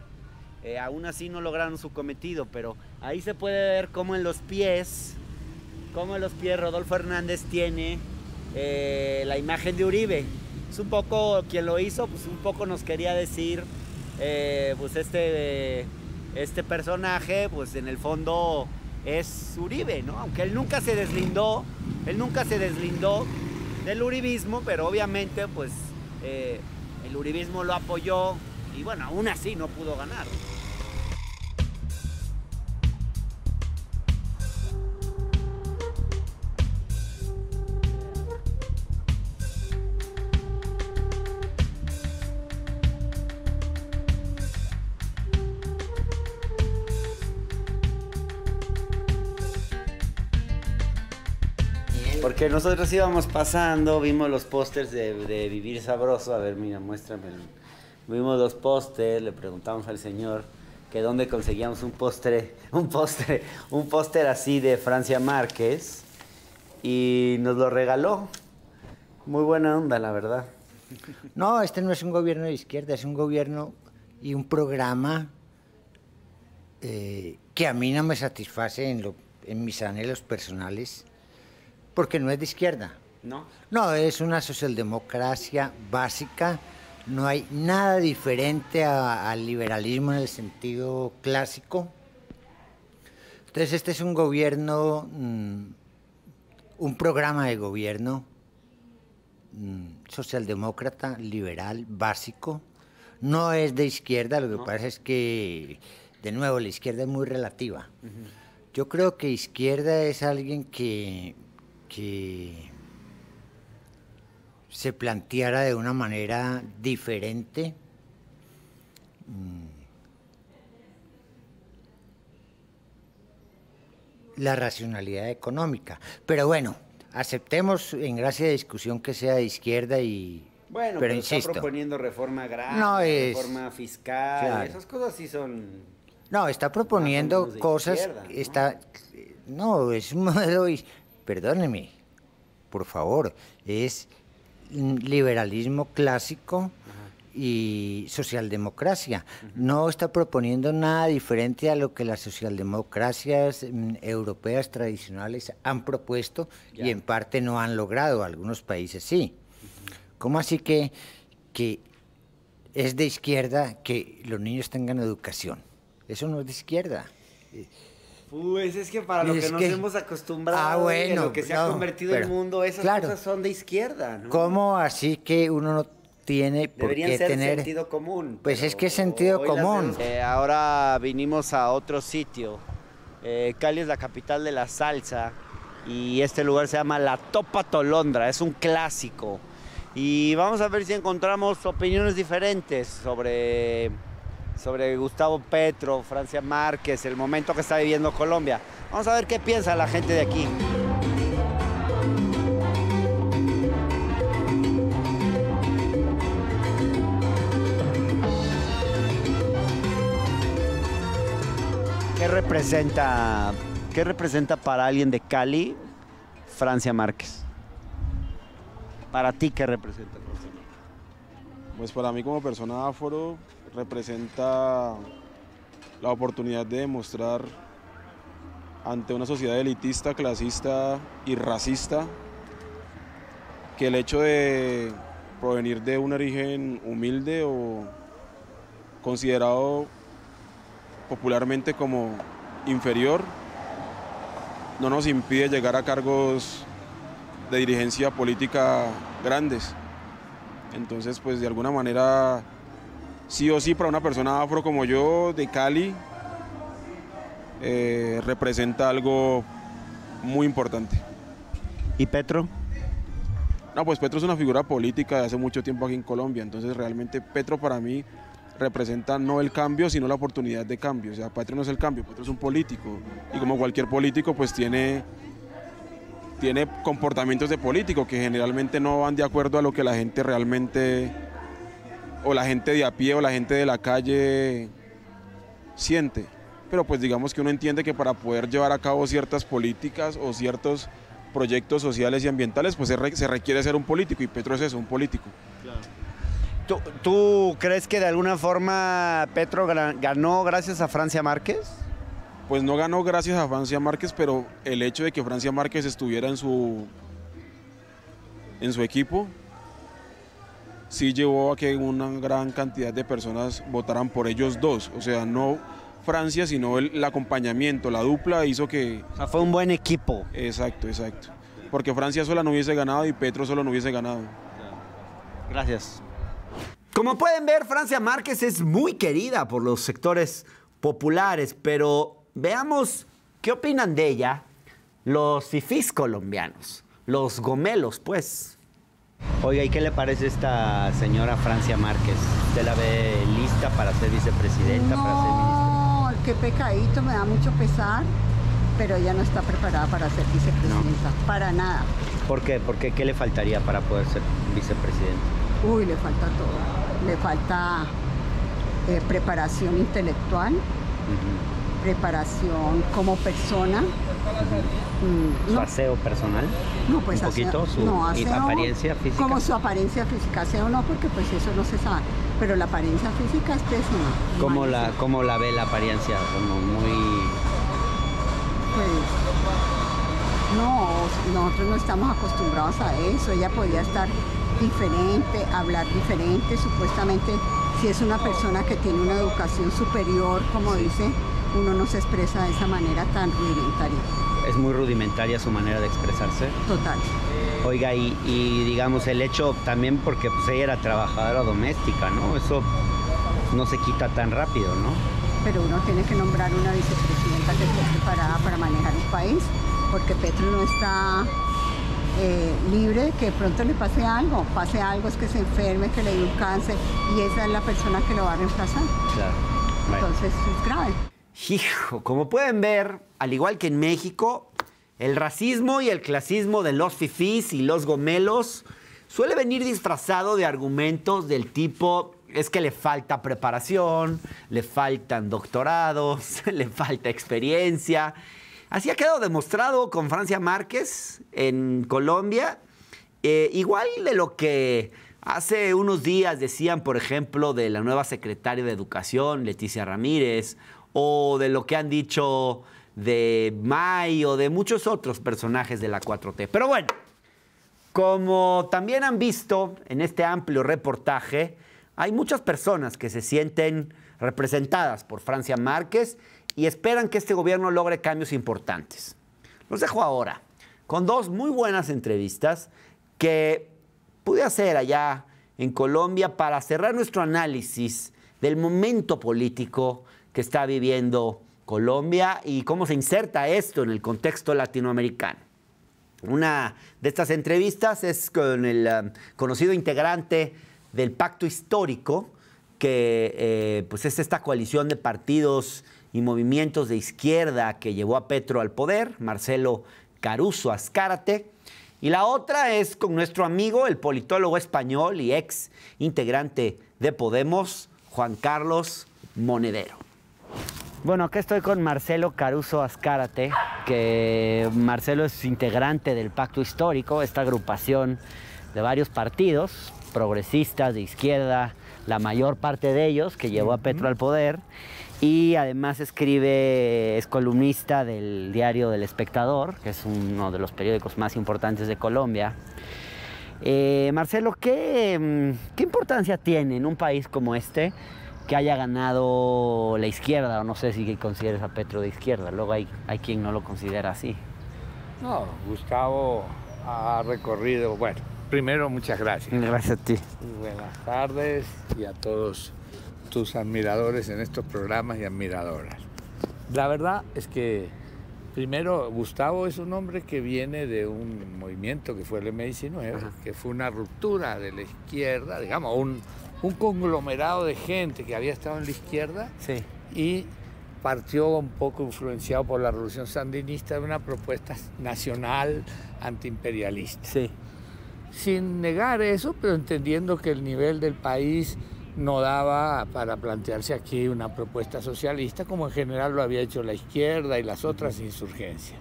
Speaker 1: Aún así no lograron su cometido, pero ahí se puede ver cómo en los pies Rodolfo Hernández tiene la imagen de Uribe. Es un poco quien lo hizo, pues un poco nos quería decir, pues este personaje, pues en el fondo es Uribe, ¿no? Aunque él nunca se deslindó del uribismo, pero obviamente pues el uribismo lo apoyó y bueno, aún así no pudo ganar. Porque nosotros íbamos pasando, vimos los pósters de Vivir Sabroso. A ver, mira, muéstrame. Vimos los pósters, le preguntamos al señor que dónde conseguíamos un póster así de Francia Márquez y nos lo regaló. Muy buena onda, la verdad.
Speaker 16: No, este no es un gobierno de izquierda, es un gobierno y un programa que a mí no me satisface en mis anhelos personales. Porque no es de izquierda.
Speaker 1: ¿No?
Speaker 16: No, es una socialdemocracia básica. No hay nada diferente al liberalismo en el sentido clásico. Entonces este es un gobierno, un programa de gobierno socialdemócrata, liberal, básico. No es de izquierda, lo que pasa es que, de nuevo, la izquierda es muy relativa. Yo creo que izquierda es alguien que se planteara de una manera diferente la racionalidad económica. Pero bueno, aceptemos en gracia de discusión que sea de izquierda y...
Speaker 1: Bueno,
Speaker 16: pero
Speaker 1: está
Speaker 16: insisto,
Speaker 1: proponiendo reforma agraria,
Speaker 16: no es,
Speaker 1: reforma fiscal,
Speaker 16: claro.
Speaker 1: Esas cosas sí son...
Speaker 16: No, está proponiendo cosas,
Speaker 1: izquierda, ¿no?
Speaker 16: está... No, es un modelo... Perdóneme, por favor, es liberalismo clásico y socialdemocracia. No está proponiendo nada diferente a lo que las socialdemocracias europeas tradicionales han propuesto y en parte no han logrado, algunos países sí. ¿Cómo así que es de izquierda que los niños tengan educación? Eso no es de izquierda.
Speaker 1: Pues es que para lo que nos hemos acostumbrado,
Speaker 16: bueno,
Speaker 1: lo que se ha convertido el mundo, esas cosas son de izquierda, ¿no?
Speaker 16: ¿Cómo así que uno no tiene por
Speaker 1: Deberían
Speaker 16: qué
Speaker 1: ser
Speaker 16: tener
Speaker 1: sentido común?
Speaker 16: Pues es que es sentido común.
Speaker 1: Ahora vinimos a otro sitio. Cali es la capital de la salsa y este lugar se llama La Topa Tolondra, es un clásico. Y vamos a ver si encontramos opiniones diferentes sobre Gustavo Petro, Francia Márquez, el momento que está viviendo Colombia. Vamos a ver qué piensa la gente de aquí. ¿Qué representa para alguien de Cali Francia Márquez? ¿Para ti qué representa Francia Márquez?
Speaker 17: Pues para mí como persona afro representa la oportunidad de demostrar ante una sociedad elitista, clasista y racista que el hecho de provenir de un origen humilde o considerado popularmente como inferior no nos impide llegar a cargos de dirigencia política grandes. Entonces, pues de alguna manera, sí o sí, para una persona afro como yo, de Cali, representa algo muy importante.
Speaker 1: ¿Y Petro?
Speaker 17: No, pues Petro es una figura política de hace mucho tiempo aquí en Colombia, entonces realmente Petro para mí representa no el cambio, sino la oportunidad de cambio. O sea, Petro no es el cambio, Petro es un político, y como cualquier político, pues tiene comportamientos de político que generalmente no van de acuerdo a lo que la gente realmente, o la gente de a pie o la gente de la calle siente. Pero pues digamos que uno entiende que para poder llevar a cabo ciertas políticas o ciertos proyectos sociales y ambientales, pues se requiere ser un político, y Petro es eso, un político.
Speaker 1: Claro. ¿Tú crees que de alguna forma Petro ganó gracias a Francia Márquez?
Speaker 17: Pues no ganó gracias a Francia Márquez, pero el hecho de que Francia Márquez estuviera en su equipo sí llevó a que una gran cantidad de personas votaran por ellos dos. O sea, no Francia, sino el acompañamiento, la dupla hizo que...
Speaker 1: O sea, fue un buen equipo.
Speaker 17: Exacto, exacto. Porque Francia sola no hubiese ganado y Petro solo no hubiese ganado.
Speaker 1: Gracias. Como pueden ver, Francia Márquez es muy querida por los sectores populares, pero veamos qué opinan de ella los fifís colombianos, los gomelos, pues. Oiga, ¿y qué le parece esta señora Francia Márquez? ¿Usted la ve lista para ser vicepresidenta, para ser ministra?
Speaker 7: No, qué pecadito, me da mucho pesar, pero ella no está preparada para ser vicepresidenta, para nada.
Speaker 1: ¿Por qué? Porque ¿qué le faltaría para poder ser vicepresidenta?
Speaker 7: Uy, le falta todo. Le falta preparación intelectual, preparación como persona.
Speaker 1: ¿Su aseo personal?
Speaker 7: No, pues
Speaker 1: un poquito,
Speaker 7: aseo,
Speaker 1: apariencia física.
Speaker 7: Como su apariencia física, aseo no, porque pues eso no se sabe. Pero la apariencia física es pésima.
Speaker 1: ¿Cómo la ve la apariencia? Como muy...
Speaker 7: Pues... No, nosotros no estamos acostumbrados a eso. Ella podía estar diferente, hablar diferente. Supuestamente, si es una persona que tiene una educación superior, como dice, uno no se expresa de esa manera tan rudimentaria.
Speaker 1: Es muy rudimentaria su manera de expresarse.
Speaker 7: Total.
Speaker 1: Oiga, y digamos el hecho también porque pues, ella era trabajadora doméstica, ¿no? Eso no se quita tan rápido, ¿no?
Speaker 7: Pero uno tiene que nombrar una vicepresidenta que esté preparada para manejar un país, porque Petro no está libre de que de pronto le pase algo, es que se enferme, que le dé un cáncer, y esa es la persona que lo va a reemplazar.
Speaker 1: Claro. Bueno.
Speaker 7: Entonces es grave.
Speaker 1: Hijo, como pueden ver, al igual que en México, el racismo y el clasismo de los fifís y los gomelos suele venir disfrazado de argumentos del tipo: es que le falta preparación, le faltan doctorados, le falta experiencia. Así ha quedado demostrado con Francia Márquez en Colombia, igual de lo que hace unos días decían, por ejemplo, de la nueva secretaria de Educación, Leticia Ramírez, o de lo que han dicho de May o de muchos otros personajes de la 4T. Pero bueno, como también han visto en este amplio reportaje, hay muchas personas que se sienten representadas por Francia Márquez y esperan que este gobierno logre cambios importantes. Los dejo ahora con dos muy buenas entrevistas que pude hacer allá en Colombia para cerrar nuestro análisis del momento político que está viviendo Colombia y cómo se inserta esto en el contexto latinoamericano. Una de estas entrevistas es con el conocido integrante del Pacto Histórico, que pues es esta coalición de partidos y movimientos de izquierda que llevó a Petro al poder, Marcelo Caruso Azcárate. Y la otra es con nuestro amigo, el politólogo español y ex integrante de Podemos, Juan Carlos Monedero. Bueno, acá estoy con Marcelo Caruso Azcárate, que Marcelo es integrante del Pacto Histórico, esta agrupación de varios partidos progresistas de izquierda, la mayor parte de ellos, que llevó a Petro al poder, y además es columnista del diario El Espectador, que es uno de los periódicos más importantes de Colombia. Marcelo, ¿qué importancia tiene en un país como este que haya ganado la izquierda? O no sé si consideres a Petro de izquierda, luego hay quien no lo considera así.
Speaker 18: No, Gustavo ha recorrido, bueno, primero muchas gracias.
Speaker 1: Gracias a ti.
Speaker 18: Buenas tardes y a todos tus admiradores en estos programas y admiradoras. La verdad es que, primero, Gustavo es un hombre que viene de un movimiento que fue el M19, ajá, que fue una ruptura de la izquierda, digamos, un conglomerado de gente que había estado en la izquierda, sí, y partió un poco influenciado por la revolución sandinista de una propuesta nacional antiimperialista. Sí. Sin negar eso, pero entendiendo que el nivel del país no daba para plantearse aquí una propuesta socialista, como en general lo había hecho la izquierda y las otras insurgencias.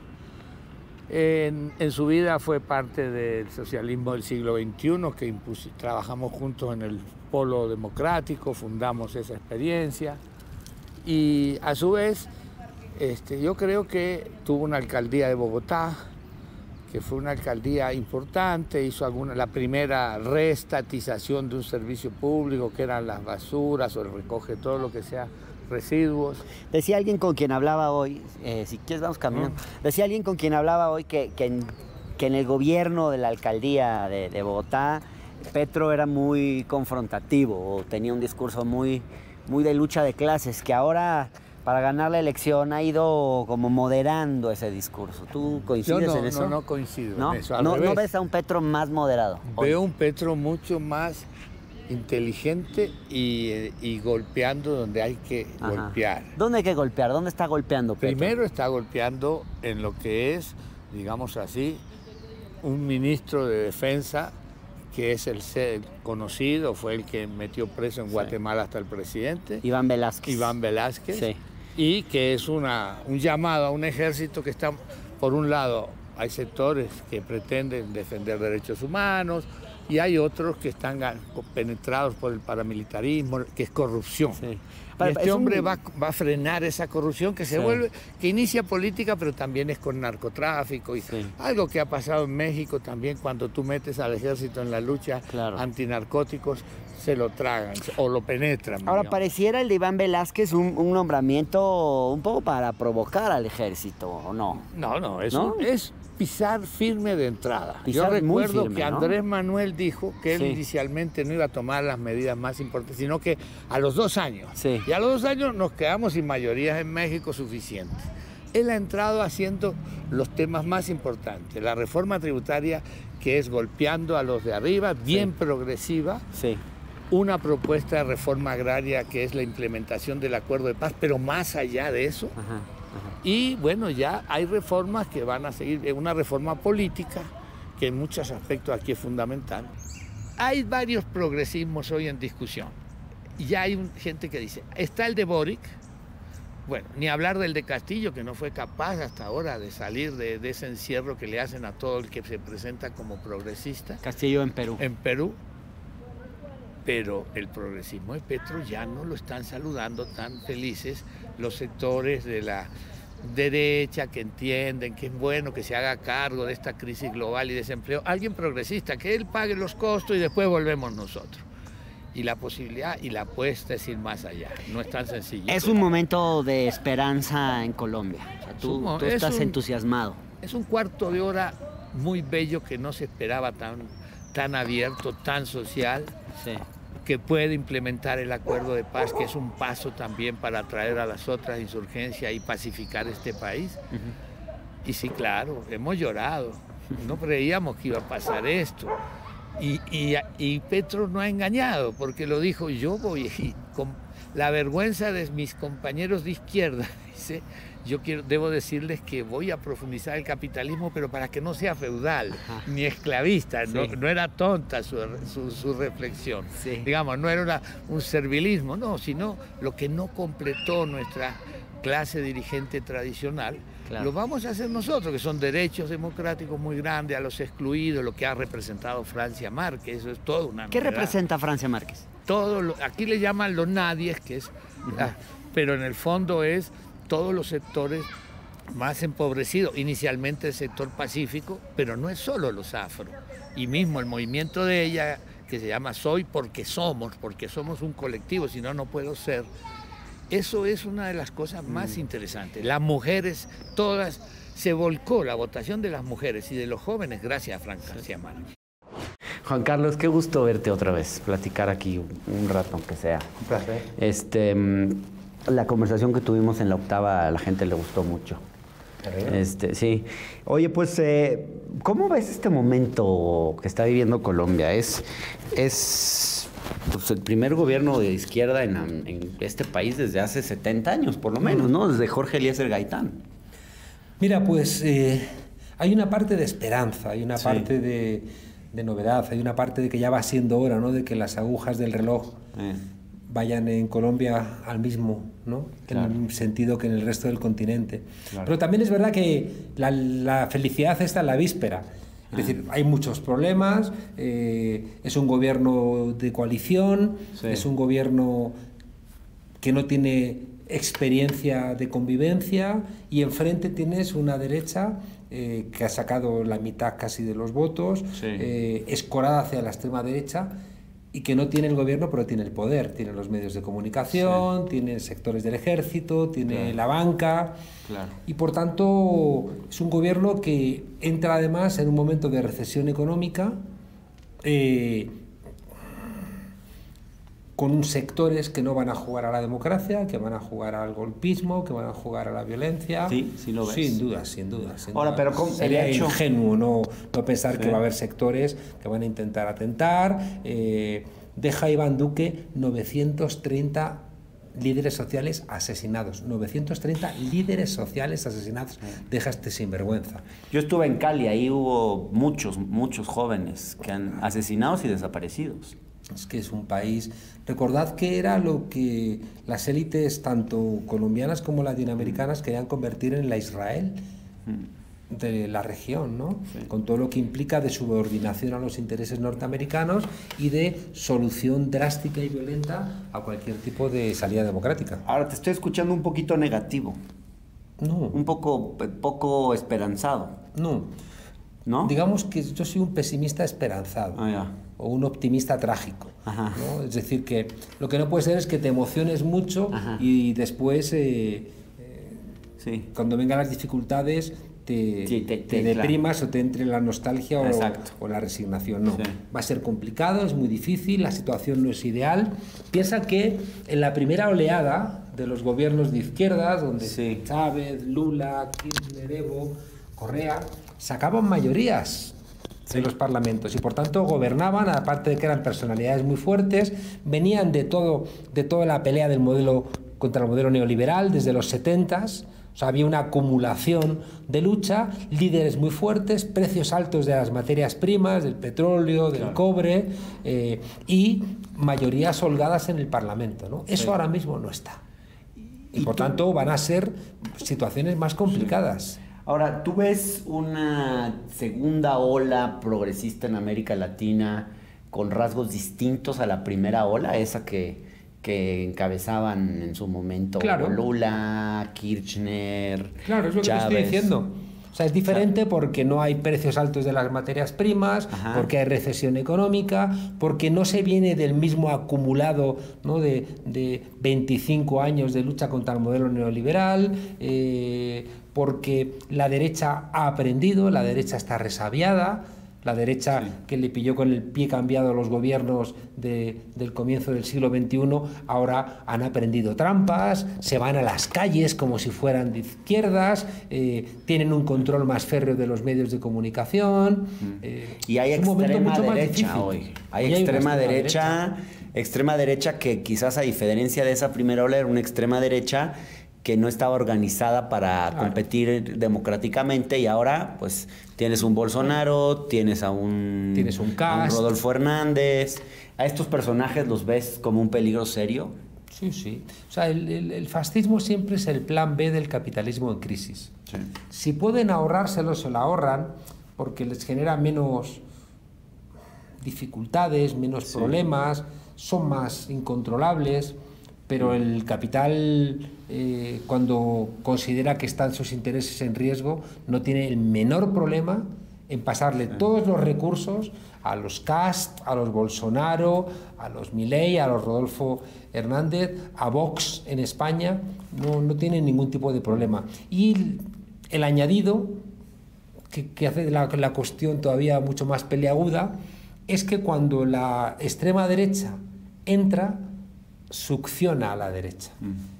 Speaker 18: En su vida fue parte del socialismo del siglo XXI, que trabajamos juntos en el Polo Democrático, fundamos esa experiencia, y a su vez yo creo que tuvo una alcaldía de Bogotá, que fue una alcaldía importante, hizo la primera reestatización de un servicio público, que eran las basuras o el recoge todo lo que sea residuos.
Speaker 1: Decía alguien con quien hablaba hoy, si quieres vamos caminando, decía alguien con quien hablaba hoy que en el gobierno de la alcaldía de Bogotá, Petro era muy confrontativo, o tenía un discurso muy de lucha de clases, que ahora, para ganar la elección, ha ido como moderando ese discurso. ¿Tú coincides en eso?
Speaker 18: No coincido
Speaker 1: en
Speaker 18: eso.
Speaker 1: ¿No ves a un Petro más moderado?
Speaker 18: Veo un Petro mucho más inteligente y golpeando donde hay que golpear.
Speaker 1: ¿Dónde hay que golpear? ¿Dónde está golpeando Petro?
Speaker 18: Primero está golpeando en lo que es, digamos así, un ministro de Defensa que es el conocido, fue el que metió preso en Guatemala hasta el presidente.
Speaker 1: Iván Velázquez.
Speaker 18: Iván Velázquez. Sí. Y que es un llamado a un ejército que está, por un lado, hay sectores que pretenden defender derechos humanos y hay otros que están penetrados por el paramilitarismo, que es corrupción. Sí. Y este hombre va a frenar esa corrupción que se vuelve, que inicia política, pero también es con narcotráfico. Y algo que ha pasado en México también, cuando tú metes al ejército en la lucha antinarcóticos, se lo tragan o lo penetran.
Speaker 1: Ahora, digamos, pareciera el de Iván Velázquez un nombramiento un poco para provocar al ejército, ¿o no?
Speaker 18: No, es pisar firme de entrada. Yo recuerdo que Andrés Manuel dijo que él inicialmente no iba a tomar las medidas más importantes, sino que a los 2 años. Sí. Y a los 2 años nos quedamos sin mayorías en México suficientes. Él ha entrado haciendo los temas más importantes. La reforma tributaria, que es golpeando a los de arriba, bien progresiva. Sí. Una propuesta de reforma agraria, que es la implementación del acuerdo de paz, pero más allá de eso. Y bueno, ya hay reformas que van a seguir, una reforma política que en muchos aspectos aquí es fundamental. Hay varios progresismos hoy en discusión. Ya hay gente que dice, está el de Boric, bueno, ni hablar del de Castillo, que no fue capaz hasta ahora de salir de ese encierro que le hacen a todo el que se presenta como progresista.
Speaker 1: Castillo en Perú.
Speaker 18: En Perú. Pero el progresismo de Petro ya no lo están saludando tan felices los sectores de la derecha que entienden que es bueno que se haga cargo de esta crisis global y desempleo. Alguien progresista, que él pague los costos y después volvemos nosotros. Y la posibilidad y la apuesta es ir más allá, no es tan sencillo.
Speaker 1: Es un momento de esperanza en Colombia. O sea, tú estás entusiasmado.
Speaker 18: Es un cuarto de hora muy bello que no se esperaba tan abierto, tan social,
Speaker 1: sí,
Speaker 18: que puede implementar el acuerdo de paz, que es un paso también para atraer a las otras insurgencias y pacificar este país. Y sí, claro, hemos llorado, no creíamos que iba a pasar esto. Y Petro no ha engañado, porque lo dijo, yo voy, y con la vergüenza de mis compañeros de izquierda, dice, debo decirles que voy a profundizar el capitalismo, pero para que no sea feudal, ni esclavista, sí, no era tonta su reflexión. Sí. Digamos, no era un servilismo, no, sino lo que no completó nuestra clase dirigente tradicional, claro, lo vamos a hacer nosotros, que son derechos democráticos muy grandes a los excluidos, lo que ha representado Francia Márquez, eso es todo una...
Speaker 1: ¿Qué representa Francia Márquez?
Speaker 18: Aquí le llaman los nadies, que es, pero en el fondo es todos los sectores más empobrecidos, inicialmente el sector pacífico, pero no es solo los afro, y mismo el movimiento de ella, que se llama Soy porque somos un colectivo, si no, no puedo ser. Eso es una de las cosas más interesantes. Las mujeres, todas, se volcó la votación de las mujeres y de los jóvenes gracias a Francia Márquez.
Speaker 1: Juan Carlos, qué gusto verte otra vez, platicar aquí un rato, aunque sea.
Speaker 11: Un placer.
Speaker 1: La conversación que tuvimos en la octava a la gente le gustó mucho. Sí. Oye, pues, ¿cómo ves este momento que está viviendo Colombia? Es pues, el primer gobierno de izquierda en este país desde hace 70 años, por lo menos, ¿no? Desde Jorge Eliezer Gaitán.
Speaker 19: Mira, pues hay una parte de esperanza, hay una parte de novedad, hay una parte de que ya va siendo hora, ¿no? De que las agujas del reloj vayan en Colombia al mismo, ¿no? Claro. En el sentido que en el resto del continente. Claro. Pero también es verdad que la felicidad está en la víspera. Es decir, hay muchos problemas, es un gobierno de coalición, es un gobierno que no tiene experiencia de convivencia y enfrente tienes una derecha que ha sacado la mitad casi de los votos, escorada hacia la extrema derecha y que no tiene el gobierno pero tiene el poder, tiene los medios de comunicación, tiene sectores del ejército, tiene la banca y por tanto es un gobierno que entra además en un momento de recesión económica con sectores que no van a jugar a la democracia, que van a jugar al golpismo, que van a jugar a la violencia.
Speaker 1: Sí, sí lo ves.
Speaker 19: Sin duda, sin duda.
Speaker 1: Ahora, pero
Speaker 19: sería ingenuo no pensar que va a haber sectores que van a intentar atentar. Deja Iván Duque 930 líderes sociales asesinados. 930 líderes sociales asesinados. Deja este sinvergüenza.
Speaker 1: Yo estuve en Cali, ahí hubo muchos jóvenes que han asesinados y desaparecidos.
Speaker 19: Es que es un país... Recordad que era lo que las élites, tanto colombianas como latinoamericanas, querían convertir en la Israel de la región, ¿no? Con todo lo que implica de subordinación a los intereses norteamericanos y de solución drástica y violenta a cualquier tipo de salida democrática.
Speaker 1: Ahora te estoy escuchando un poquito negativo.
Speaker 19: No.
Speaker 1: Un poco esperanzado.
Speaker 19: No. Digamos que yo soy un pesimista esperanzado. O un optimista trágico, ¿no? Es decir, que lo que no puede ser es que te emociones mucho y después, cuando vengan las dificultades, te deprimas o te entre la nostalgia o la resignación. No, va a ser complicado, es muy difícil, la situación no es ideal. Piensa que en la primera oleada de los gobiernos de izquierdas, donde Chávez, Lula, Kirchner, Evo, Correa, sacaban mayorías en los parlamentos y por tanto gobernaban, aparte de que eran personalidades muy fuertes, venían de toda la pelea del modelo contra el modelo neoliberal desde los 70s, o O sea, había una acumulación de lucha, líderes muy fuertes, precios altos de las materias primas, del petróleo, del cobre, y mayorías holgadas en el Parlamento, ¿no? Eso ahora mismo no está. Y por tanto van a ser situaciones más complicadas.
Speaker 1: Ahora, ¿tú ves una segunda ola progresista en América Latina con rasgos distintos a la primera ola, esa que encabezaban en su momento Lula, Kirchner,
Speaker 19: Claro, es lo que te estoy diciendo. O sea, es diferente porque no hay precios altos de las materias primas, porque hay recesión económica, porque no se viene del mismo acumulado, ¿no?, de 25 años de lucha contra el modelo neoliberal, porque la derecha ha aprendido, la derecha está resabiada. La derecha, que le pilló con el pie cambiado a los gobiernos del comienzo del siglo XXI, ahora han aprendido trampas, se van a las calles como si fueran de izquierdas, tienen un control más férreo de los medios de comunicación.
Speaker 1: Y hay extrema derecha hoy. Hay extrema derecha que quizás, a diferencia de esa primera ola, era una extrema derecha que no estaba organizada para competir democráticamente, y ahora pues tienes un Bolsonaro, tienes a un Rodolfo Hernández. ¿A estos personajes los ves como un peligro serio?
Speaker 19: Sí, sí. O sea, el fascismo siempre es el plan B del capitalismo en crisis. Sí. Si pueden ahorrárselo, se lo ahorran porque les genera menos dificultades, menos problemas, son más incontrolables. Pero el capital, cuando considera que están sus intereses en riesgo, no tiene el menor problema en pasarle todos los recursos a los Cast, a los Bolsonaro, a los Milei, a los Rodolfo Hernández, a Vox en España. No tienen ningún tipo de problema. Y el añadido, que hace la cuestión todavía mucho más peleaguda, es que cuando la extrema derecha entra, succiona a la derecha.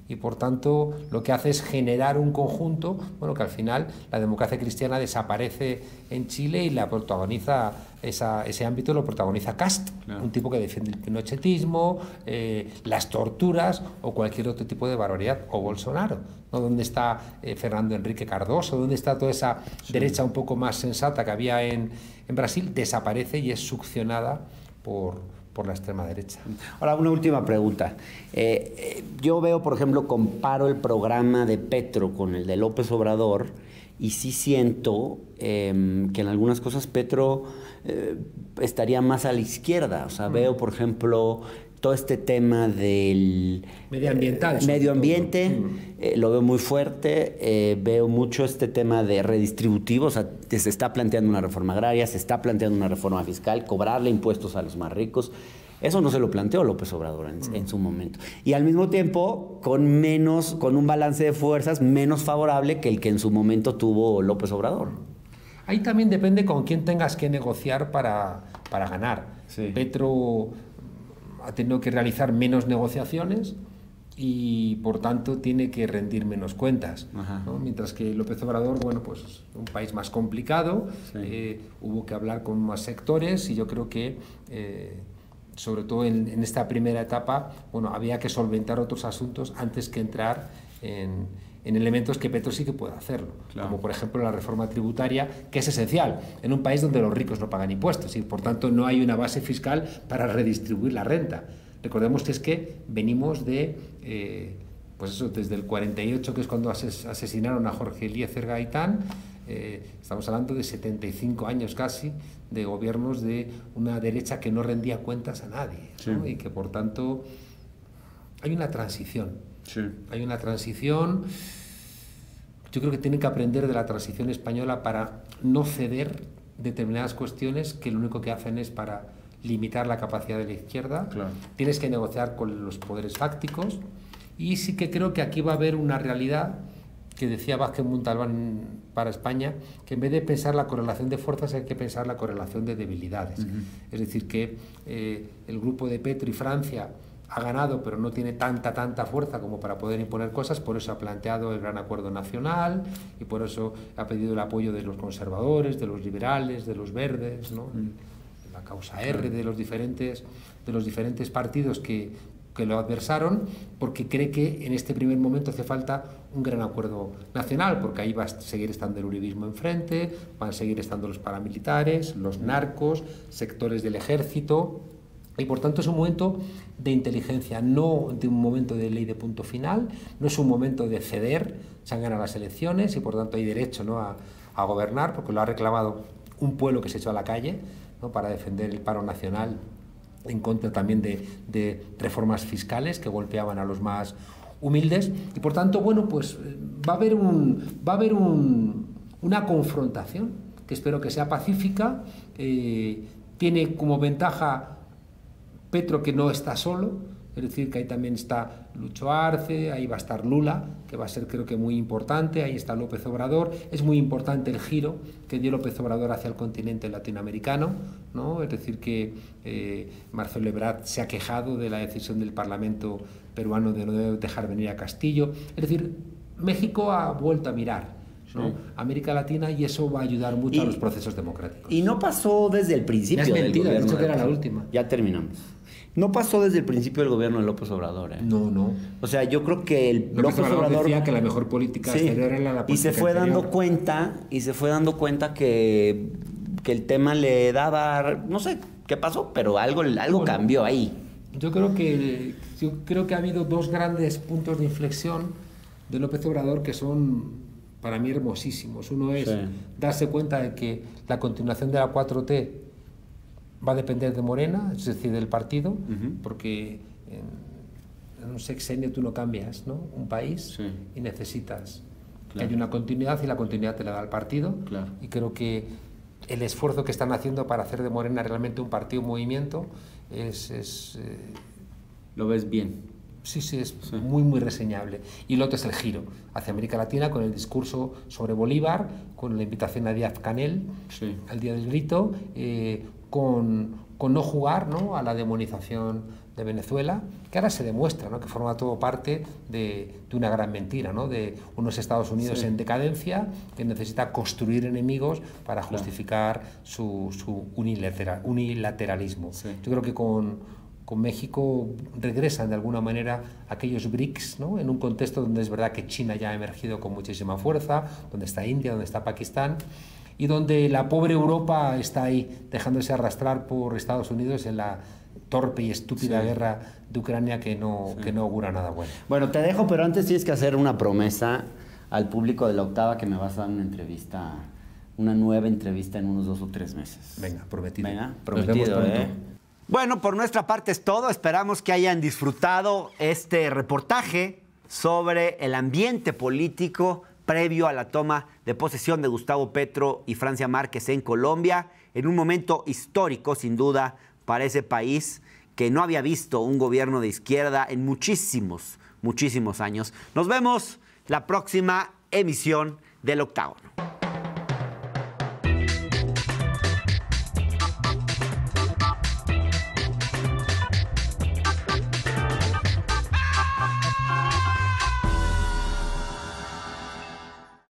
Speaker 19: Y por tanto lo que hace es generar un conjunto, bueno, que al final la democracia cristiana desaparece en Chile y la protagoniza, ese ámbito lo protagoniza Cast, un tipo que defiende el pinochetismo, las torturas o cualquier otro tipo de barbaridad, o Bolsonaro, ¿no? ¿Dónde está Fernando Henrique Cardoso? ¿Dónde está toda esa derecha un poco más sensata que había en Brasil? Desaparece y es succionada por la extrema derecha.
Speaker 1: Ahora, una última pregunta. Yo veo, por ejemplo, comparo el programa de Petro con el de López Obrador, y sí siento que en algunas cosas Petro estaría más a la izquierda. O sea, veo, por ejemplo, todo este tema del medio ambiente, lo veo muy fuerte. Veo mucho este tema de redistributivo. O sea, se está planteando una reforma agraria, se está planteando una reforma fiscal, cobrarle impuestos a los más ricos. Eso no se lo planteó López Obrador en su momento. Y al mismo tiempo, con un balance de fuerzas menos favorable que el que en su momento tuvo López Obrador.
Speaker 19: Ahí también depende con quién tengas que negociar para ganar. Petro ha tenido que realizar menos negociaciones y por tanto tiene que rendir menos cuentas, ¿no? Mientras que López Obrador, bueno, pues un país más complicado, hubo que hablar con más sectores, y yo creo que sobre todo en esta primera etapa, bueno, había que solventar otros asuntos antes que entrar en elementos que Petro sí que puede hacerlo, como por ejemplo la reforma tributaria, que es esencial en un país donde los ricos no pagan impuestos y por tanto no hay una base fiscal para redistribuir la renta. Recordemos que es que venimos de, pues eso, desde el 48, que es cuando asesinaron a Jorge Eliezer Gaitán, estamos hablando de 75 años casi de gobiernos de una derecha que no rendía cuentas a nadie, ¿no? Y que por tanto hay una transición. Hay una transición. Yo creo que tienen que aprender de la transición española para no ceder determinadas cuestiones que lo único que hacen es para limitar la capacidad de la izquierda. Tienes que negociar con los poderes fácticos, y sí que creo que aquí va a haber una realidad que decía Vázquez Montalbán para España, que en vez de pensar la correlación de fuerzas hay que pensar la correlación de debilidades. Es decir, que el grupo de Petro y Francia ha ganado, pero no tiene tanta fuerza como para poder imponer cosas, por eso ha planteado el gran acuerdo nacional y por eso ha pedido el apoyo de los conservadores, de los liberales, de los verdes, ¿no? La causa R, de los diferentes partidos que que lo adversaron, porque cree que en este primer momento hace falta un gran acuerdo nacional, porque ahí va a seguir estando el uribismo enfrente, van a seguir estando los paramilitares, los narcos, sectores del ejército, y por tanto es un momento de inteligencia, no de un momento de ley de punto final, no es un momento de ceder, se han ganado las elecciones y por tanto hay derecho, ¿no?, a gobernar, porque lo ha reclamado un pueblo que se echó a la calle, ¿no?, para defender el paro nacional, en contra también de reformas fiscales que golpeaban a los más humildes, y por tanto, bueno, pues va a haber una confrontación que espero que sea pacífica. Tiene como ventaja Petro que no está solo, es decir, que ahí también está Lucho Arce, ahí va a estar Lula, que va a ser, creo que, muy importante, ahí está López Obrador. Es muy importante el giro que dio López Obrador hacia el continente latinoamericano, ¿no? Es decir, que Marcelo Ebrard se ha quejado de la decisión del Parlamento peruano de no dejar venir a Castillo. Es decir, México ha vuelto a mirar, ¿no?, América Latina, y eso va a ayudar mucho a los procesos democráticos.
Speaker 1: Y no pasó desde el principio del
Speaker 19: mentira,
Speaker 1: gobierno.
Speaker 19: he dicho que era la última.
Speaker 1: Ya terminamos. No pasó desde el principio del gobierno de López Obrador.
Speaker 19: No, no.
Speaker 1: O sea, yo creo que
Speaker 19: López Obrador decía que la mejor política exterior era la política
Speaker 1: y se fue
Speaker 19: interior.
Speaker 1: dando cuenta que el tema le daba, no sé qué pasó, pero algo cambió ahí.
Speaker 19: Yo creo que ha habido dos grandes puntos de inflexión de López Obrador que son para mí hermosísimos. Uno es darse cuenta de que la continuación de la 4T va a depender de Morena, es decir, del partido, porque en un sexenio tú no cambias, ¿no?, un país, y necesitas que haya una continuidad, y la continuidad te la da el partido. Y creo que el esfuerzo que están haciendo para hacer de Morena realmente un partido, un movimiento,
Speaker 1: ¿Lo ves bien?
Speaker 19: Sí, es muy, muy reseñable. Y lo otro es el giro hacia América Latina, con el discurso sobre Bolívar, con la invitación a Díaz-Canel, al Día del Grito, con no jugar, ¿no?, a la demonización de Venezuela, que ahora se demuestra, ¿no?, que forma todo parte de una gran mentira, ¿no?, de unos Estados Unidos en decadencia que necesita construir enemigos para justificar su unilateralismo. Yo creo que con México regresan de alguna manera aquellos BRICS, ¿no?, en un contexto donde es verdad que China ya ha emergido con muchísima fuerza, donde está India, donde está Pakistán, y donde la pobre Europa está ahí dejándose arrastrar por Estados Unidos en la torpe y estúpida guerra de Ucrania que no augura nada bueno.
Speaker 1: Bueno, te dejo, pero antes tienes que hacer una promesa al público de La Octava, que me vas a dar una nueva entrevista en unos 2 o 3 meses.
Speaker 19: Venga, prometido.
Speaker 1: Venga, prometido, Bueno, por nuestra parte es todo. Esperamos que hayan disfrutado este reportaje sobre el ambiente político previo a la toma de posesión de Gustavo Petro y Francia Márquez en Colombia, en un momento histórico, sin duda, para ese país que no había visto un gobierno de izquierda en muchísimos años. Nos vemos la próxima emisión del Octágono.